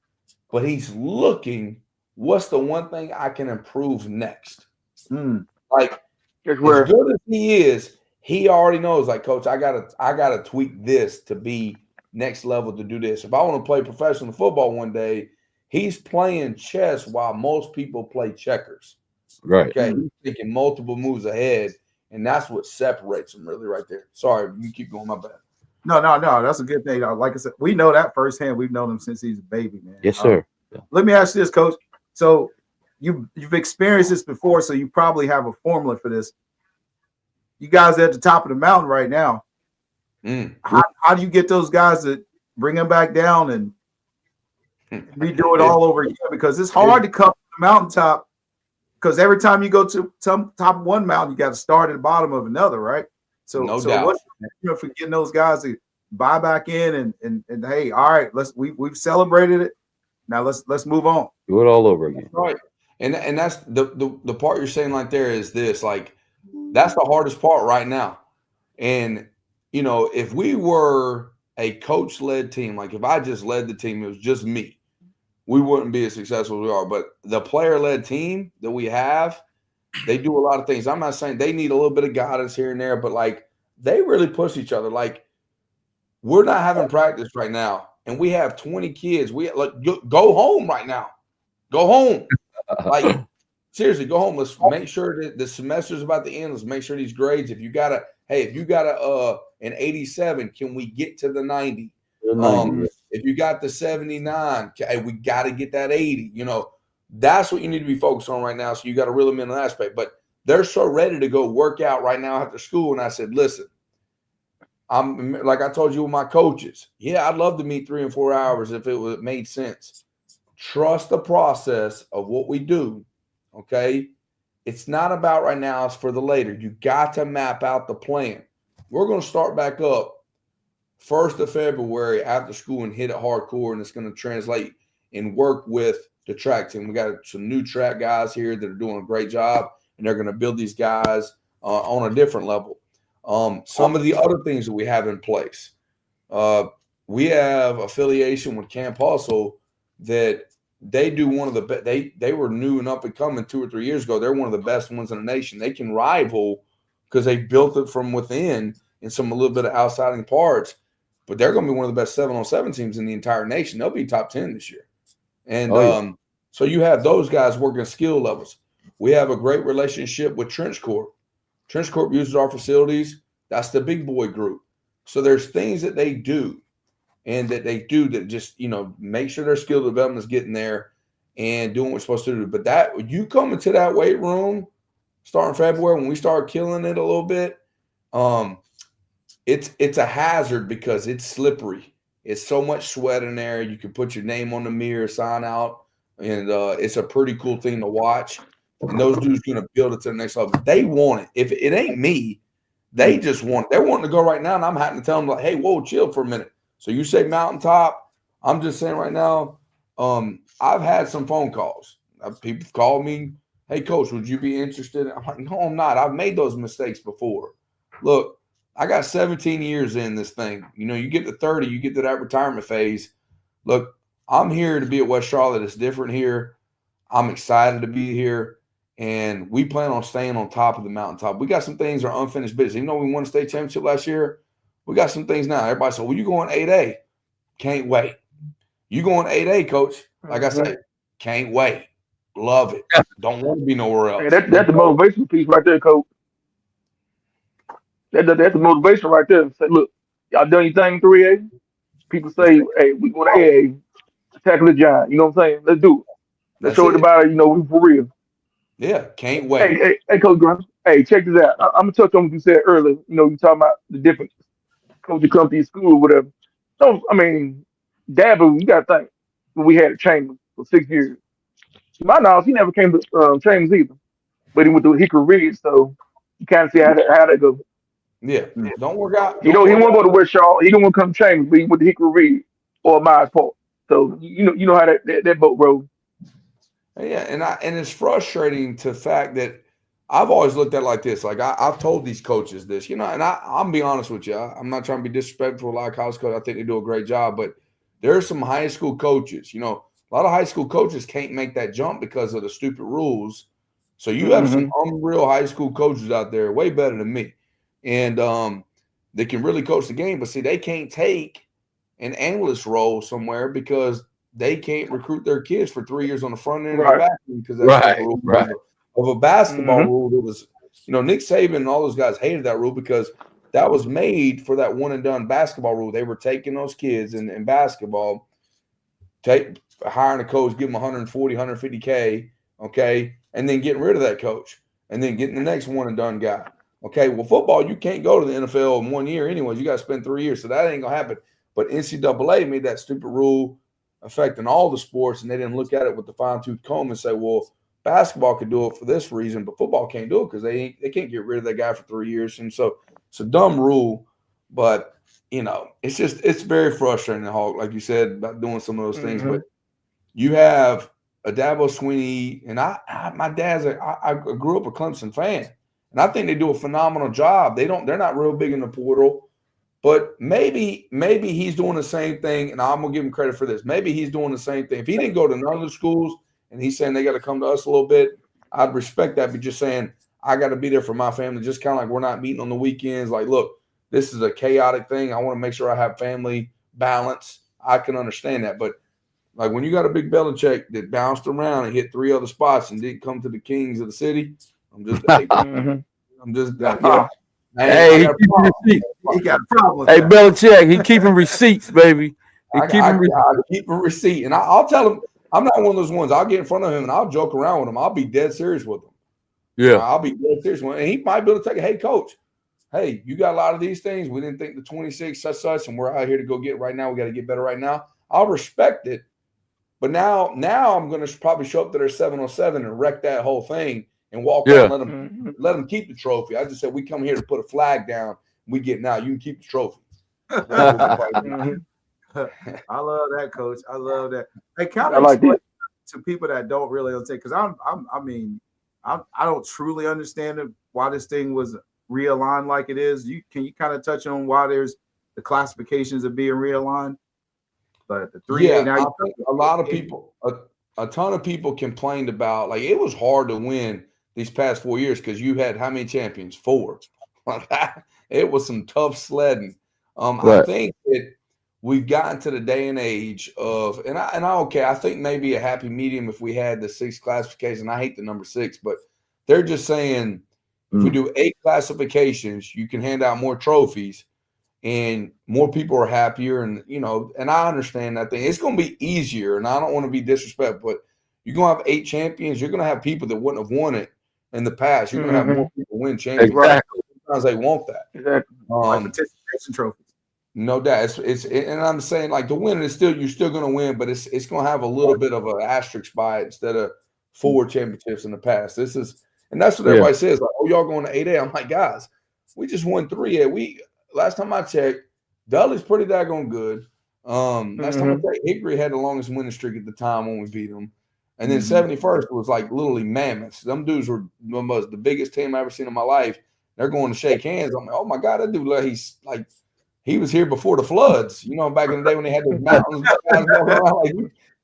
but he's looking, what's the one thing I can improve next? Like, as good as he is, he already knows, like, Coach, I gotta tweak this to be next level to do this. If I want to play professional football one day, he's playing chess while most people play checkers. Right. Okay. He's thinking multiple moves ahead, and that's what separates him really right there. Sorry, you keep going, my bad. No. That's a good thing. Like I said, we know that firsthand. We've known him since he's a baby, man. Yes, sir. Let me ask you this, Coach. So you've experienced this before, so you probably have a formula for this. You guys are at the top of the mountain right now. How do you get those guys to bring them back down and redo it all over again? Because it's hard to come to the mountaintop, because every time you go to top of one mountain, you got to start at the bottom of another, right? So what's for getting those guys to buy back in and hey, all right, we've celebrated it. Now let's move on. Do it all over again. Right. And that's the part you're saying right there is this, like, that's the hardest part right now. And if we were a coach-led team, like if I just led the team, it was just me, we wouldn't be as successful as we are. But the player-led team that we have, they do a lot of things. I'm not saying they need a little bit of guidance here and there, but like they really push each other. Like, we're not having practice right now, and we have 20 kids. We go home right now. Go home. Like, seriously, go home. Let's make sure that the semester's about to end. Let's make sure these grades. If you got an 87, can we get to the 90? If you got the 79, we got to get that 80. That's what you need to be focused on right now. So you got to reel them in on that aspect. But they're so ready to go work out right now after school. And I said, listen, I'm like I told you with my coaches. Yeah, I'd love to meet 3 and 4 hours if it made sense. Trust the process of what we do. Okay. It's not about right now. It's for the later. You got to map out the plan. We're going to start back up 1st of February after school and hit it hardcore. And it's going to translate and work with the track team. We got some new track guys here that are doing a great job, and they're going to build these guys on a different level. Some of the other things that we have in place, we have affiliation with Camp Hustle that they do one of the best. They were new and up and coming 2 or 3 years ago. They're one of the best ones in the nation. They can rival because they built it from within and a little bit of outsiding parts. But they're going to be one of the best 7-on-7 teams in the entire nation. They'll be top 10 this year. And so you have those guys working skill levels. We have a great relationship with Trench Corp. Trench Corp uses our facilities. That's the big boy group. So there's things that they do and that they do that just, make sure their skill development is getting there and doing what we're supposed to do. But that you come into that weight room starting February when we start killing it a little bit, it's a hazard because it's slippery. It's so much sweat in there. You can put your name on the mirror, sign out, and it's a pretty cool thing to watch. And those dudes going to build it to the next level. They want it. If it ain't me, they just want it. They're wanting to go right now, and I'm having to tell them, like, hey, whoa, chill for a minute. So you say mountaintop. I'm just saying right now, I've had some phone calls. People call me, hey, Coach, would you be interested? I'm like, no, I'm not. I've made those mistakes before. Look, I got 17 years in this thing. You get to 30, you get to that retirement phase. Look, I'm here to be at West Charlotte. It's different here. I'm excited to be here. And we plan on staying on top of the mountaintop. We got some things that are unfinished business. Even though we won a state championship last year, we got some things now. Everybody said, well, you going 8A? Can't wait. You going 8A, Coach? Like I said, can't wait. Love it. Don't want to be nowhere else. Hey, that's the motivation piece right there, Coach. That's the motivation right there. Say, look, y'all done your thing 3A. People say, hey, we going to AA, tackle the giant. You know what I'm saying? Let's do it. Let's show everybody, we for real. Yeah, can't wait. Hey, Coach Grimes. Hey, check this out. I'm gonna touch on what you said earlier. You talking about the different coaches come to your school or whatever. So, Dabo, you gotta think when we had a Chambers for 6 years. To my knowledge, he never came to Chambers either. But he went to Hickory Ridge, so you kind of see how that goes. Yeah, don't work out. He won't go to West Charlotte. He don't want to come to Chambers, but he went to Hickory Ridge or Myers Park. So you know how that boat rolls. Yeah, and it's frustrating to the fact that I've always looked at it like this. Like I've told these coaches this, and I'm be honest with you. I'm not trying to be disrespectful. A lot of college coaches, I think they do a great job, but there are some high school coaches. A lot of high school coaches can't make that jump because of the stupid rules. So you have some unreal high school coaches out there, way better than me, and they can really coach the game. But see, they can't take an analyst role somewhere because they can't recruit their kids for 3 years on the front end of the back end because that's the rule of a basketball rule. That was, Nick Saban and all those guys hated that rule because that was made for that one and done basketball rule. They were taking those kids in basketball, hiring a coach, give them 140, 150K, okay, and then getting rid of that coach and then getting the next one and done guy. Okay, well, football, you can't go to the NFL in 1 year anyways. You got to spend 3 years, so that ain't going to happen. But NCAA made that stupid rule affecting all the sports, and they didn't look at it with the fine-tooth comb and say, well, basketball could do it for this reason, but football can't do it because they can't get rid of that guy for 3 years. And so it's a dumb rule, but, it's very frustrating, Hawk, like you said, about doing some of those things. But you have a Dabo Swinney, and my dad's I grew up a Clemson fan, and I think they do a phenomenal job. They're not real big in the portal. But maybe he's doing the same thing, and I'm going to give him credit for this. Maybe he's doing the same thing. If he didn't go to none of the schools and he's saying they got to come to us a little bit, I'd respect that. But just saying I got to be there for my family, just kind of like we're not meeting on the weekends. Like, look, this is a chaotic thing. I want to make sure I have family balance. I can understand that. But, like, when you got a big Belichick that bounced around and hit 3 other spots and didn't come to the kings of the city, I'm just Hey, he got a problem. Hey, Belichick, he keeping receipts, baby. I keep a receipt, and I'll tell him. I'm not one of those ones. I'll get in front of him and I'll joke around with him. I'll be dead serious with him. Yeah. I'll be dead serious with him. And he might be able to take it. Hey, coach, hey, you got a lot of these things. We didn't think the 26 such, and we're out here to go get it right now. We got to get better right now. I'll respect it. But now I'm going to probably show up to their 707 and wreck that whole thing and walk out and let them keep the trophy. I just said, we come here to put a flag down. We get now. You can keep the trophy. I love that, coach. I love that. Hey, kind I of like explain that. to people that don't really understand, because I don't truly understand why this thing was realigned like it is. Can you kind of touch on why there's the classifications of being realigned? But the 3A now, I think a lot of people, a ton of people complained about, like, it was hard to win these past 4 years because you had how many champions? 4. It was some tough sledding. I think that we've gotten to the day and age of, and I don't care. I think maybe a happy medium if we had the 6 classification. I hate the number 6, but they're just saying if we do 8 classifications, you can hand out more trophies and more people are happier. And, and I understand that thing. It's going to be easier. And I don't want to be disrespectful, but you're going to have 8 champions. You're going to have people that wouldn't have won it in the past. You're going to have more people win championships. Exactly. Sometimes they want that. Exactly. like participation trophies. No doubt. And I'm saying, like, the win is you're still going to win, but it's going to have a little bit of an asterisk by it instead of 4 championships in the past. And that's what everybody says. Like, oh, y'all going to 8A? I'm like, guys, we just won 3A. Last time I checked, Dudley's pretty daggone good. Last time I checked, Hickory had the longest winning streak at the time when we beat them. And then 71st was like literally mammoths. Them dudes were the biggest team I ever seen in my life. They're going to shake hands. I'm like, oh my God, that dude, he was here before the floods. Back in the day when they had those mountains, guys walking around like,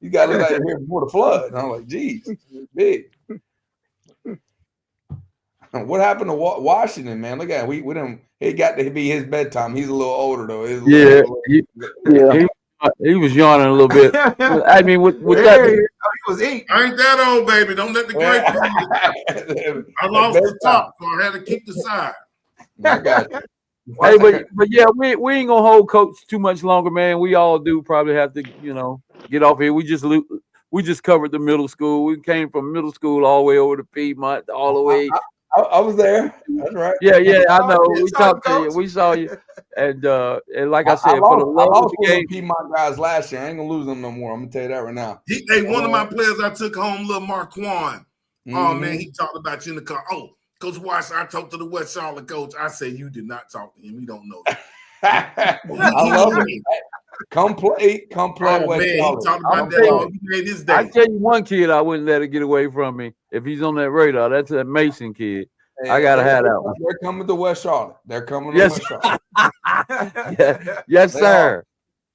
you got to look like you're here before the flood. And I'm like, geez, big. What happened to Washington, man? Look at it. It got to be his bedtime. He's a little older though. He was yawning a little bit. I mean, with that, he was 8. I ain't that old, baby. Don't let the grape I lost the top, so I had to keep the side. I got you. Hey, but yeah, we ain't gonna hold Coach too much longer, man. We all do probably have to, get off here. We just covered the middle school. We came from middle school all the way over to Piedmont, all the way. I was there. That's right. Yeah, I know. We talked to you. We saw you, and like I said, for the love of the game, Piedmont guys last year. I ain't gonna lose them no more. I'm gonna tell you that right now. One of my players I took home, little Marquand. Oh man, he talked about you in the car. Oh, Coach Watson, I talked to the West Charlotte coach. I said you did not talk to him. You don't know that. I love it. Come play. Oh, West man, Charlotte. he talked about that. He made his day. I tell you one kid I wouldn't let it get away from me if he's on that radar. That's that Mason kid. I gotta have that one. They're coming to West Charlotte. They're coming to West Charlotte. Yes, sir.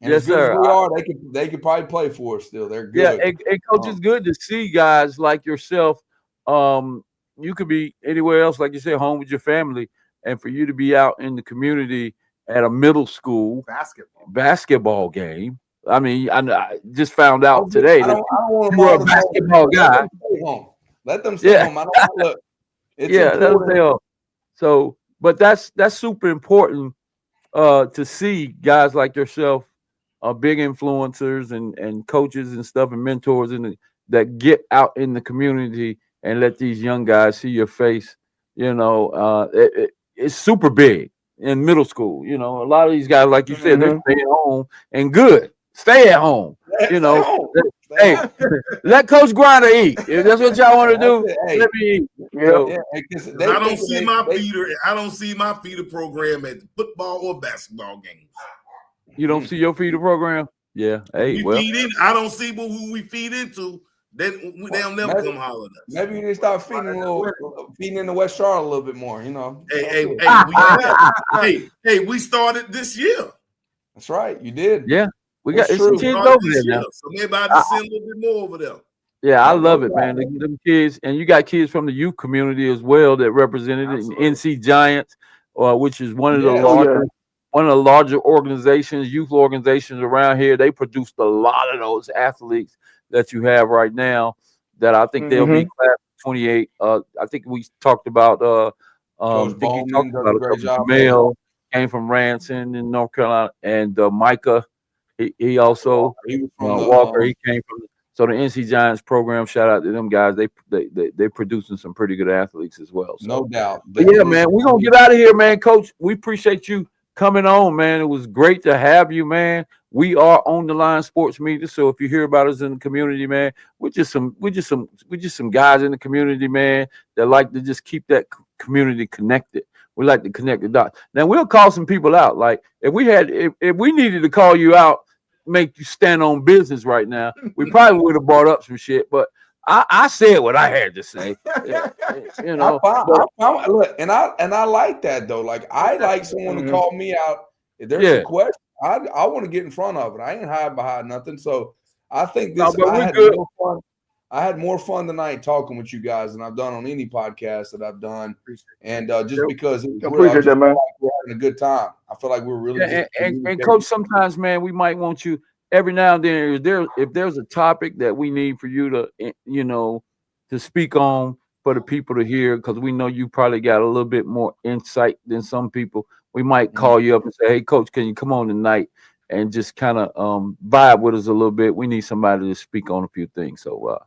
Yes, sir. We are. They could probably play for us still. They're good. Yeah, and Coach, it's good to see guys like yourself. You could be anywhere else, like you said, home with your family, and for you to be out in the community at a middle school basketball game. I mean, I just found out today that you were a basketball guy. Let them stay home. I don't look. So, but that's super important to see guys like yourself, big influencers and coaches and stuff and mentors that get out in the community and let these young guys see your face. It's super big in middle school. A lot of these guys, like you said, they're staying home and good. Stay at home. Hey, let Coach Grinder eat. If that's what y'all want to do, let me eat. I don't see my feeder. I don't see my feeder program at football or basketball games. You don't see your feeder program? Yeah. Hey, feed in. I don't see who we feed into. They'll never come holler at us. Maybe you need to start feeding in the West Charlotte a little bit more. Hey, we started this year. That's right. You did. Yeah. We got some kids over there now. So maybe I just send a little bit more over there. Yeah, I love it, man. Them kids, and you got kids from the youth community as well that represented it in NC Giants, which is one of the larger organizations, youth organizations around here. They produced a lot of those athletes that you have right now. That I think they'll be class 28. I think we talked about. Coach Bowman did a great job. Mel came from Ranson in North Carolina, and Micah. He also he was from Walker. He came from So the NC Giants program, shout out to them guys. They producing some pretty good athletes as well. So. No doubt. But yeah, man, we're gonna get out of here, man. Coach, we appreciate you coming on, man. It was great to have you, man. We are on the line sports media. So if you hear about us in the community, man, we're just some guys in the community, man, that like to just keep that community connected. We like to connect the dots. Now we'll call some people out. Like if we needed to call you out, make you stand on business right now, we probably would have brought up some shit. But I said what I had to say. You know, look, and I like that though. Like I like someone to call me out if there's a question. I want to get in front of it. I ain't hiding behind nothing. So I think this. I had more fun tonight talking with you guys than I've done on any podcast that I've done, and just because we're having a good time. I feel like we're really and Coach. Sometimes, man, we might want you every now and then. If there's a topic that we need for you to to speak on for the people to hear, because we know you probably got a little bit more insight than some people. We might call you up and say, "Hey, Coach, can you come on tonight and just kind of vibe with us a little bit? We need somebody to speak on a few things." So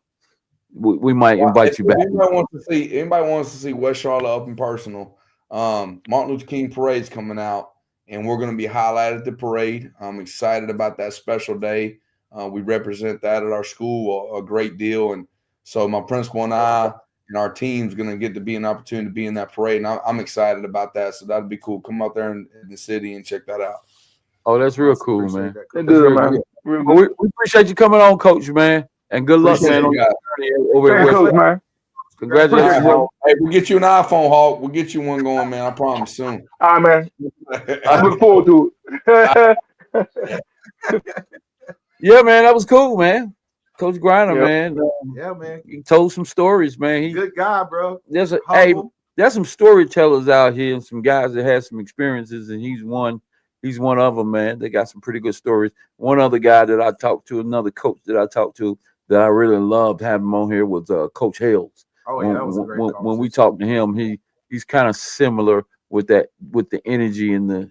we might invite you back. Anybody wants to see West Charlotte up and personal, Martin Luther King parade's coming out, and we're going to be highlighted at the parade. I'm excited about that special day. We represent that at our school a great deal, and so my principal and I and our team's going to get to be an opportunity to be in that parade, and I'm excited about that. So that'd be cool. Come out there in the city and check that out. Oh, that's real cool, man. That's good, man. We appreciate you coming on, Coach, man. And good luck, man. On your journey over at West, man. Congratulations. Hey, we'll get you an iPhone, Hawk. We'll get you one going, man. I promise soon. All right, man. I look forward to it. Yeah, man. That was cool, man. Coach Griner, man. Yeah, man. He told some stories, man. He's good guy, bro. There's some storytellers out here and some guys that had some experiences, and he's one of them, man. They got some pretty good stories. One other guy that I talked to, another coach that I talked to that I really loved having him on here was Coach Hales. Oh yeah, that was a great when we talked to him, he's kind of similar with the energy and the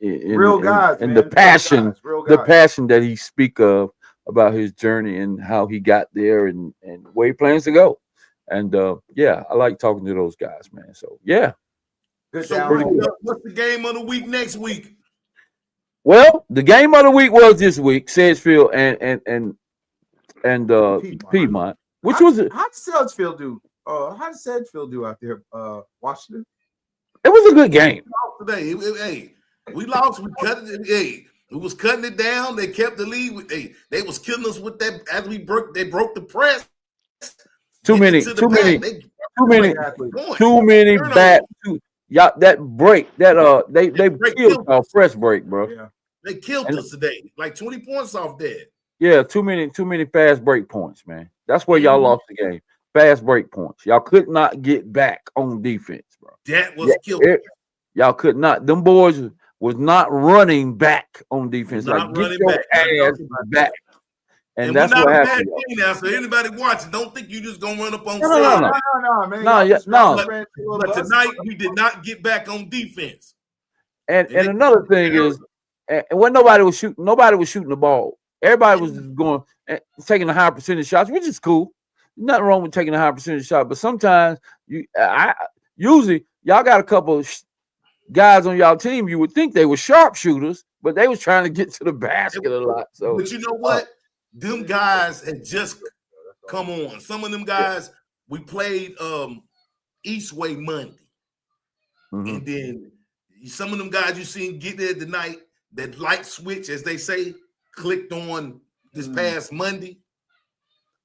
real guys and the passion, the passion that he speak of about his journey and how he got there and where he plans to go. And yeah, I like talking to those guys, man. So yeah. Good. So what's the game of the week next week? Well, the game of the week was this week, Sedgefield and Piedmont. Which was it? How did Sedgefield do? How did Sedgefield do out there, Washington? It was a good game. Today, hey, we lost. We cut it. Hey, we was cutting it down. They kept the lead. They was killing us with that as they broke the press. Too many bad. Y'all that break that they killed our fresh break, bro. Yeah. They killed us today, like 20 points off that. Yeah, too many fast break points, man. That's where y'all lost the game. Fast break points. Y'all could not get back on defense, bro. That was killed. Y'all could not. Them boys was not running back on defense. Not like get your ass back. And that's what happened. Now, so anybody watching, don't think you just gonna run up on. No, man. No. But tonight we did not get back on defense. And another thing is, and when nobody was shooting the ball. Everybody was going taking a high percentage shots, which is cool. Nothing wrong with taking a high percentage shot, but sometimes usually y'all got a couple of guys on y'all team. You would think they were sharpshooters, but they was trying to get to the basket a lot. So, but you know what? Them guys had just come on. Some of them guys we played Eastway Monday, and then some of them guys you seen get there tonight. That light switch, as they say, clicked on this past Monday.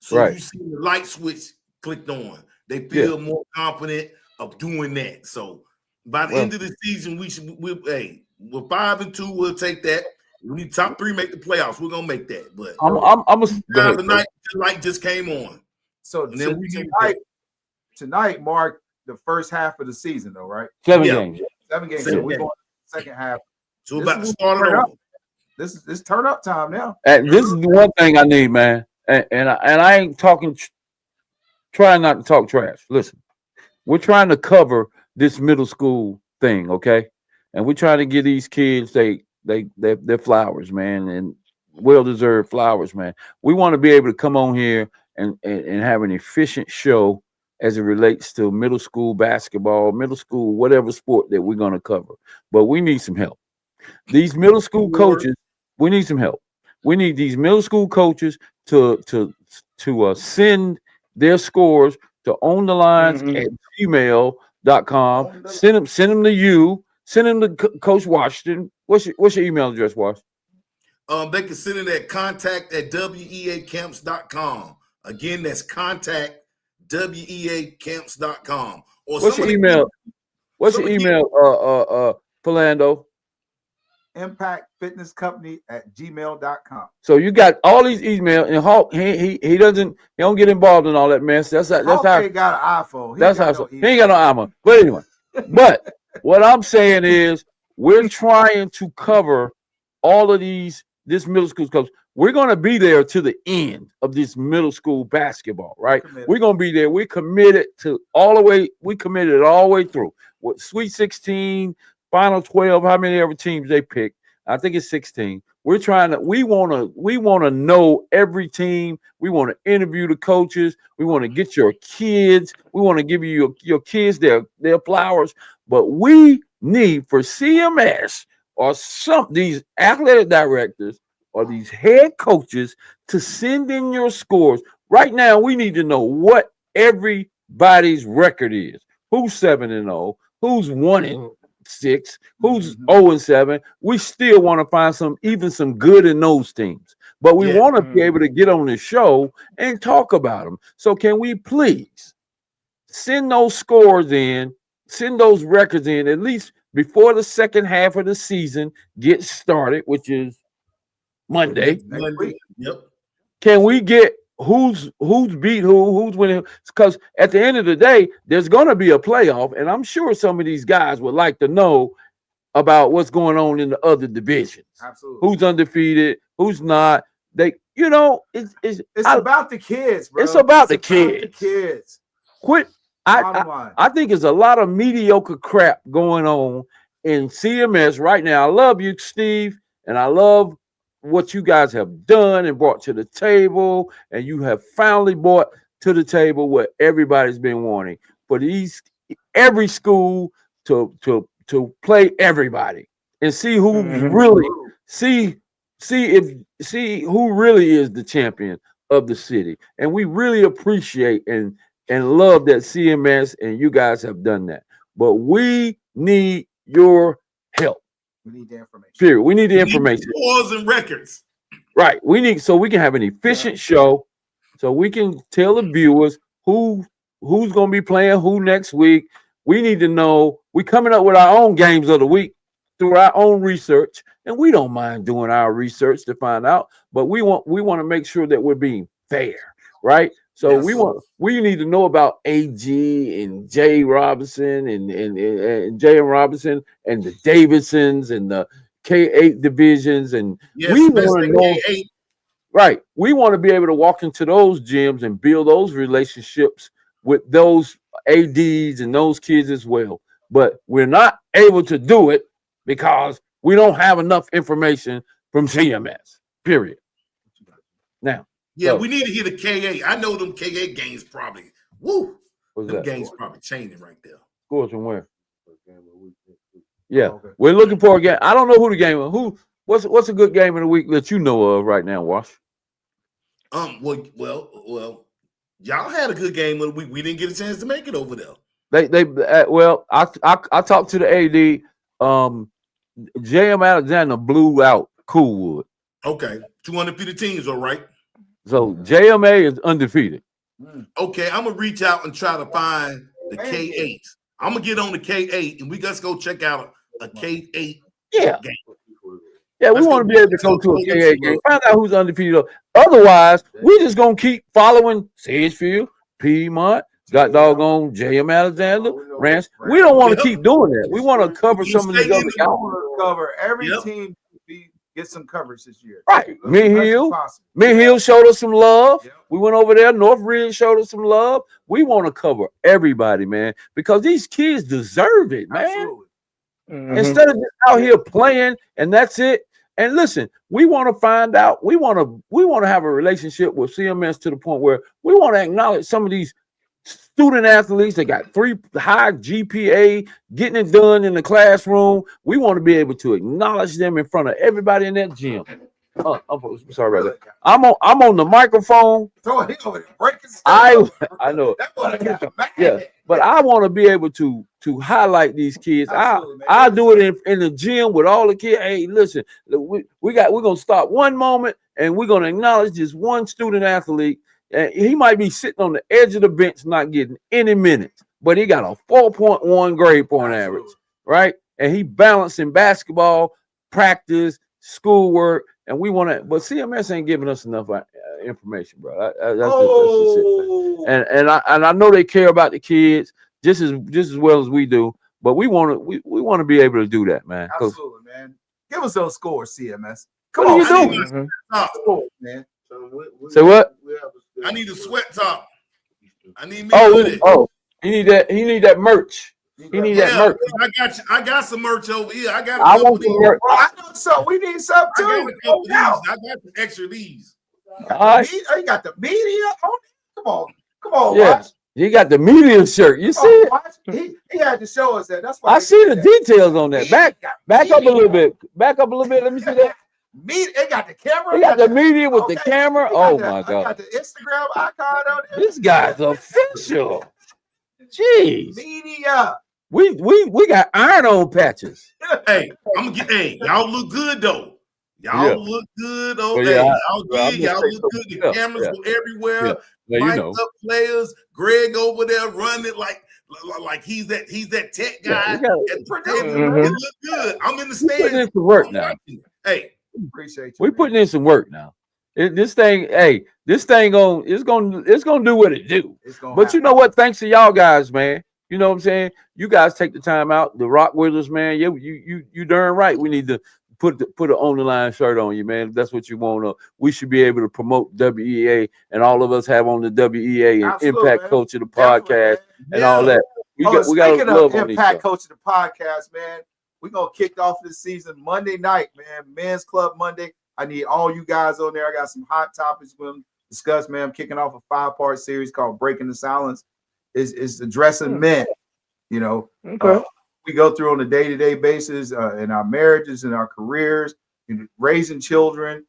So you see the light switch clicked on. They feel more confident of doing that. So by the end of the season, we're 5-2. We'll take that. We need top 3 make the playoffs. We're gonna make that. But tonight the light just came on. So tonight marked the first half of the season, though, right? 7 games. 7 games. So we're going second half. So we're about to start it off. This is turn up time now. And this is the one thing I need, man. And I ain't talking. Trying not to talk trash. Listen, we're trying to cover this middle school thing, okay? And we're trying to give these kids their flowers, man. And well-deserved flowers, man. We want to be able to come on here and have an efficient show as it relates to middle school basketball, middle school, whatever sport that we're going to cover. But we need some help. These middle school Or coaches, we need some help. We need these middle school coaches to send their scores to OnDaLines at Mm-hmm. gmail.com. on the Send them to you. Send them to Coach Washington. What's your email address, Wash? They can send it at contact@weacamps.com. Again, that's contact@weacamps.com. Or What's some your of the email? What's some your of the email, Philando? Impact Fitness Company at gmail.com. So you got all these emails, and Hawk he don't get involved in all that mess. That's Hulk how ain't got an iPhone. He ain't that's how got no he ain't got email. no armor. But anyway, but what I'm saying is we're trying to cover all of this middle school coach. We're gonna be there to the end of this middle school basketball, right? Committed. We're gonna be there. We're committed to all the way. We committed all the way through. What Sweet 16, Final 12, how many ever teams they pick? I think it's 16. We're trying to. We wanna know every team. We want to interview the coaches. We want to get your kids. We want to give you your kids their flowers. But we need for CMS or some these athletic directors or these head coaches to send in your scores. Right now, we need to know what everybody's record is. Who's 7-0? Who's 1-6? Who's Mhm. 0-7? We still want to find some good in those teams. But we yeah. want to be able to Mm-hmm. get on the show and talk about them. So can we please send those scores in, send those records in at least before the second half of the season gets started, which is Monday? Next Monday. week. Yep. Can we get who's beat who's winning? Because at the end of the day, there's going to be a playoff, and I'm sure some of these guys would like to know about what's going on in the other divisions. Absolutely. Who's undefeated? Who's not? It's about the kids, bro. it's about the It's about the kids. kids. Quit. I, I Bottom line. I think there's a lot of mediocre crap going on in CMS right now. I love you, Steve, and I love what you guys have done and brought to the table, and you have finally brought to the table what everybody's been wanting for these every school to play everybody and see who's Mm-hmm. really see see who really is the champion of the city. And we really appreciate and love that CMS and you guys have done that. But we need your help. We need the information. Period. We need the We need information. scores and records. Right. We need so we can have an efficient show, so we can tell the viewers who's gonna be playing who next week. We need to know we coming up with our own games of the week through our own research, and we don't mind doing our research to find out, but we want to make sure that we're being fair, right? So Yes. we need to know about AG and Jay Robinson and Jay and Robinson and the Davidsons and the K8 divisions, and Yes, we especially want to know. K8. Right. We want to be able to walk into those gyms and build those relationships with those ADs and those kids as well. But we're not able to do it because we don't have enough information from CMS. Period. Now, Yeah, so we need to hear the K8. I know them K8 games probably. Woo! what's Them that? games probably changing right there. Scores from where? Yeah, Okay. we're looking for a game. I don't know who the game is. What's a good game of the week that you know of right now, Wash? Well, y'all had a good game of the week. We didn't get a chance to make it over there. I talked to the AD. JM Alexander blew out Coolwood. Okay, 200 feet of teams, all right. So JMA is undefeated. Okay, I'm gonna reach out and try to find the K8. I'm gonna get on the K8 and we just go check out a K8 Yeah. game. Yeah, we Let's want to go- be able to let's go go to a get K8 some game. love. Find out who's undefeated. Otherwise, we just gonna keep following Sedgefield, Piedmont, got doggone JM Alexander, Rance. We don't want to Yep. keep doing that. We want to cover You some of these stay in other the- guys. Cover every Yep. team get some coverage this year. Right. As Mid much as Hill. possible. Mid Hill showed us some love. Yep. We went over there. North Ridge showed us some love. We want to cover everybody, man, because these kids deserve it, man. Absolutely. Mm-hmm. Instead of just out here playing and that's it. And listen, we want to find out. We want to have a relationship with CMS to the point where we want to acknowledge some of these student athletes that got 3 high GPA, getting it done in the classroom. We want to be able to acknowledge them in front of everybody in that gym. I'm sorry about that. I'm on the microphone. I know. Yeah, but I want to be able to highlight these kids. I do it in the gym with all the kids. Hey, listen, we're gonna stop one moment and we're gonna acknowledge this one student athlete. And he might be sitting on the edge of the bench, not getting any minutes, but he got a 4.1 grade point average, right? And he balancing basketball, practice, schoolwork, and we want to. But CMS ain't giving us enough information, bro. That's just it, man. And I know they care about the kids just as well as we do. But we want to be able to do that, man. Absolutely, man. Give us those scores, CMS. Come on, what are you doing, man? Say what? I need a sweat top. I need me. He need that merch. He need that merch. I got some merch over here. I want some merch. Well, I know so. We need some too. I got some extra these. You got the media. Come on. Yeah. Watch. He got the media shirt. You see it? He had to show us that. That's why I see the details on that. Back up a little bit. Back up a little bit. Let me see that. They got the camera. He got the media with the camera. Oh my God! Got the Instagram icon on there. This guy's official. Jeez. Media. We got iron-on patches. Hey, y'all look good though. Y'all look good over there. Y'all look good. The cameras were everywhere. Mic'd up players. Greg over there running like he's that tech guy. It look good. I'm in the stand. Putting in some work now. Hey. Appreciate you. We're putting in some work now. This thing it's gonna do what it do. But you know what? Thanks to y'all guys, man. You know what I'm saying? You guys take the time out to rock with us, man. You darn right. We need to put an OnDaLines shirt on you, man. If that's what you want. We should be able to promote WEA, and all of us have on the WEA and Absolutely, Impact man. Culture, the podcast, and all that. We got speaking love of on Impact Culture, the podcast, man. We're going to kick off this season Monday night, man. Men's Club Monday. I need all you guys on there. I got some hot topics we're going to discuss, man. I'm kicking off a 5-part series called Breaking the Silence. It's addressing men, you know. Okay. We go through on a day-to-day basis in our marriages, in our careers, raising children,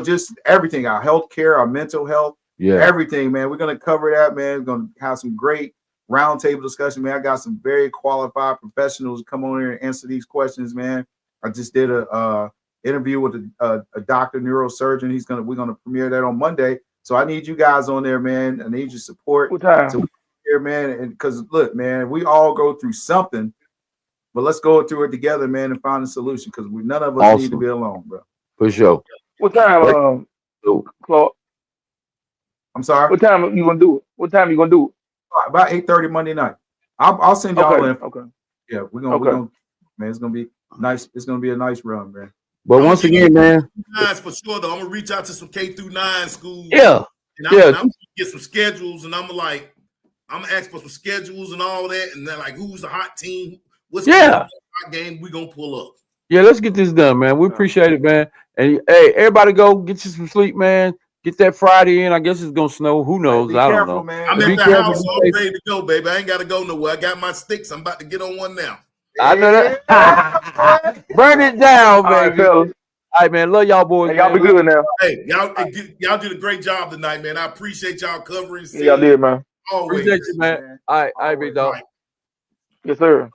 just everything, our health care, our mental health, everything, man. We're going to cover that, man. We're going to have some great roundtable discussion, man. I got some very qualified professionals come on here and answer these questions, man. I just did a interview with a doctor, neurosurgeon. We're gonna premiere that on Monday. So I need you guys on there, man. I need your support. What time? So here, man, and because look, man, we all go through something, but let's go through it together, man, and find a solution because none of us need to be alone, bro. For sure. What time, Claude? I'm sorry. What time you gonna do it? What time you gonna do it? About 8:30 Monday night. I'll send y'all in. Okay. Yeah, we're gonna man, it's gonna be nice. It's gonna be a nice run, man. But once again, man, for sure though, I'm gonna reach out to some K-9 schools. Yeah. And I'm gonna get some schedules, and I'm gonna ask for some schedules and all that, and then who's the hot team? What's the game we gonna pull up? Yeah, let's get this done, man. We appreciate it, man. And hey, everybody go get you some sleep, man. Get that Friday in. I guess it's gonna snow. Who knows? I don't know. Man. I'm at the house, so I'm ready to go, baby. I ain't gotta go nowhere. I got my sticks. I'm about to get on one now. I know that. Burn it down, baby. All right, man. Love y'all boys. Hey, y'all be good now. Hey, y'all did a great job tonight, man. I appreciate y'all covering. Y'all did, man. Always. Appreciate you, man. All right, big dog. Yes, sir.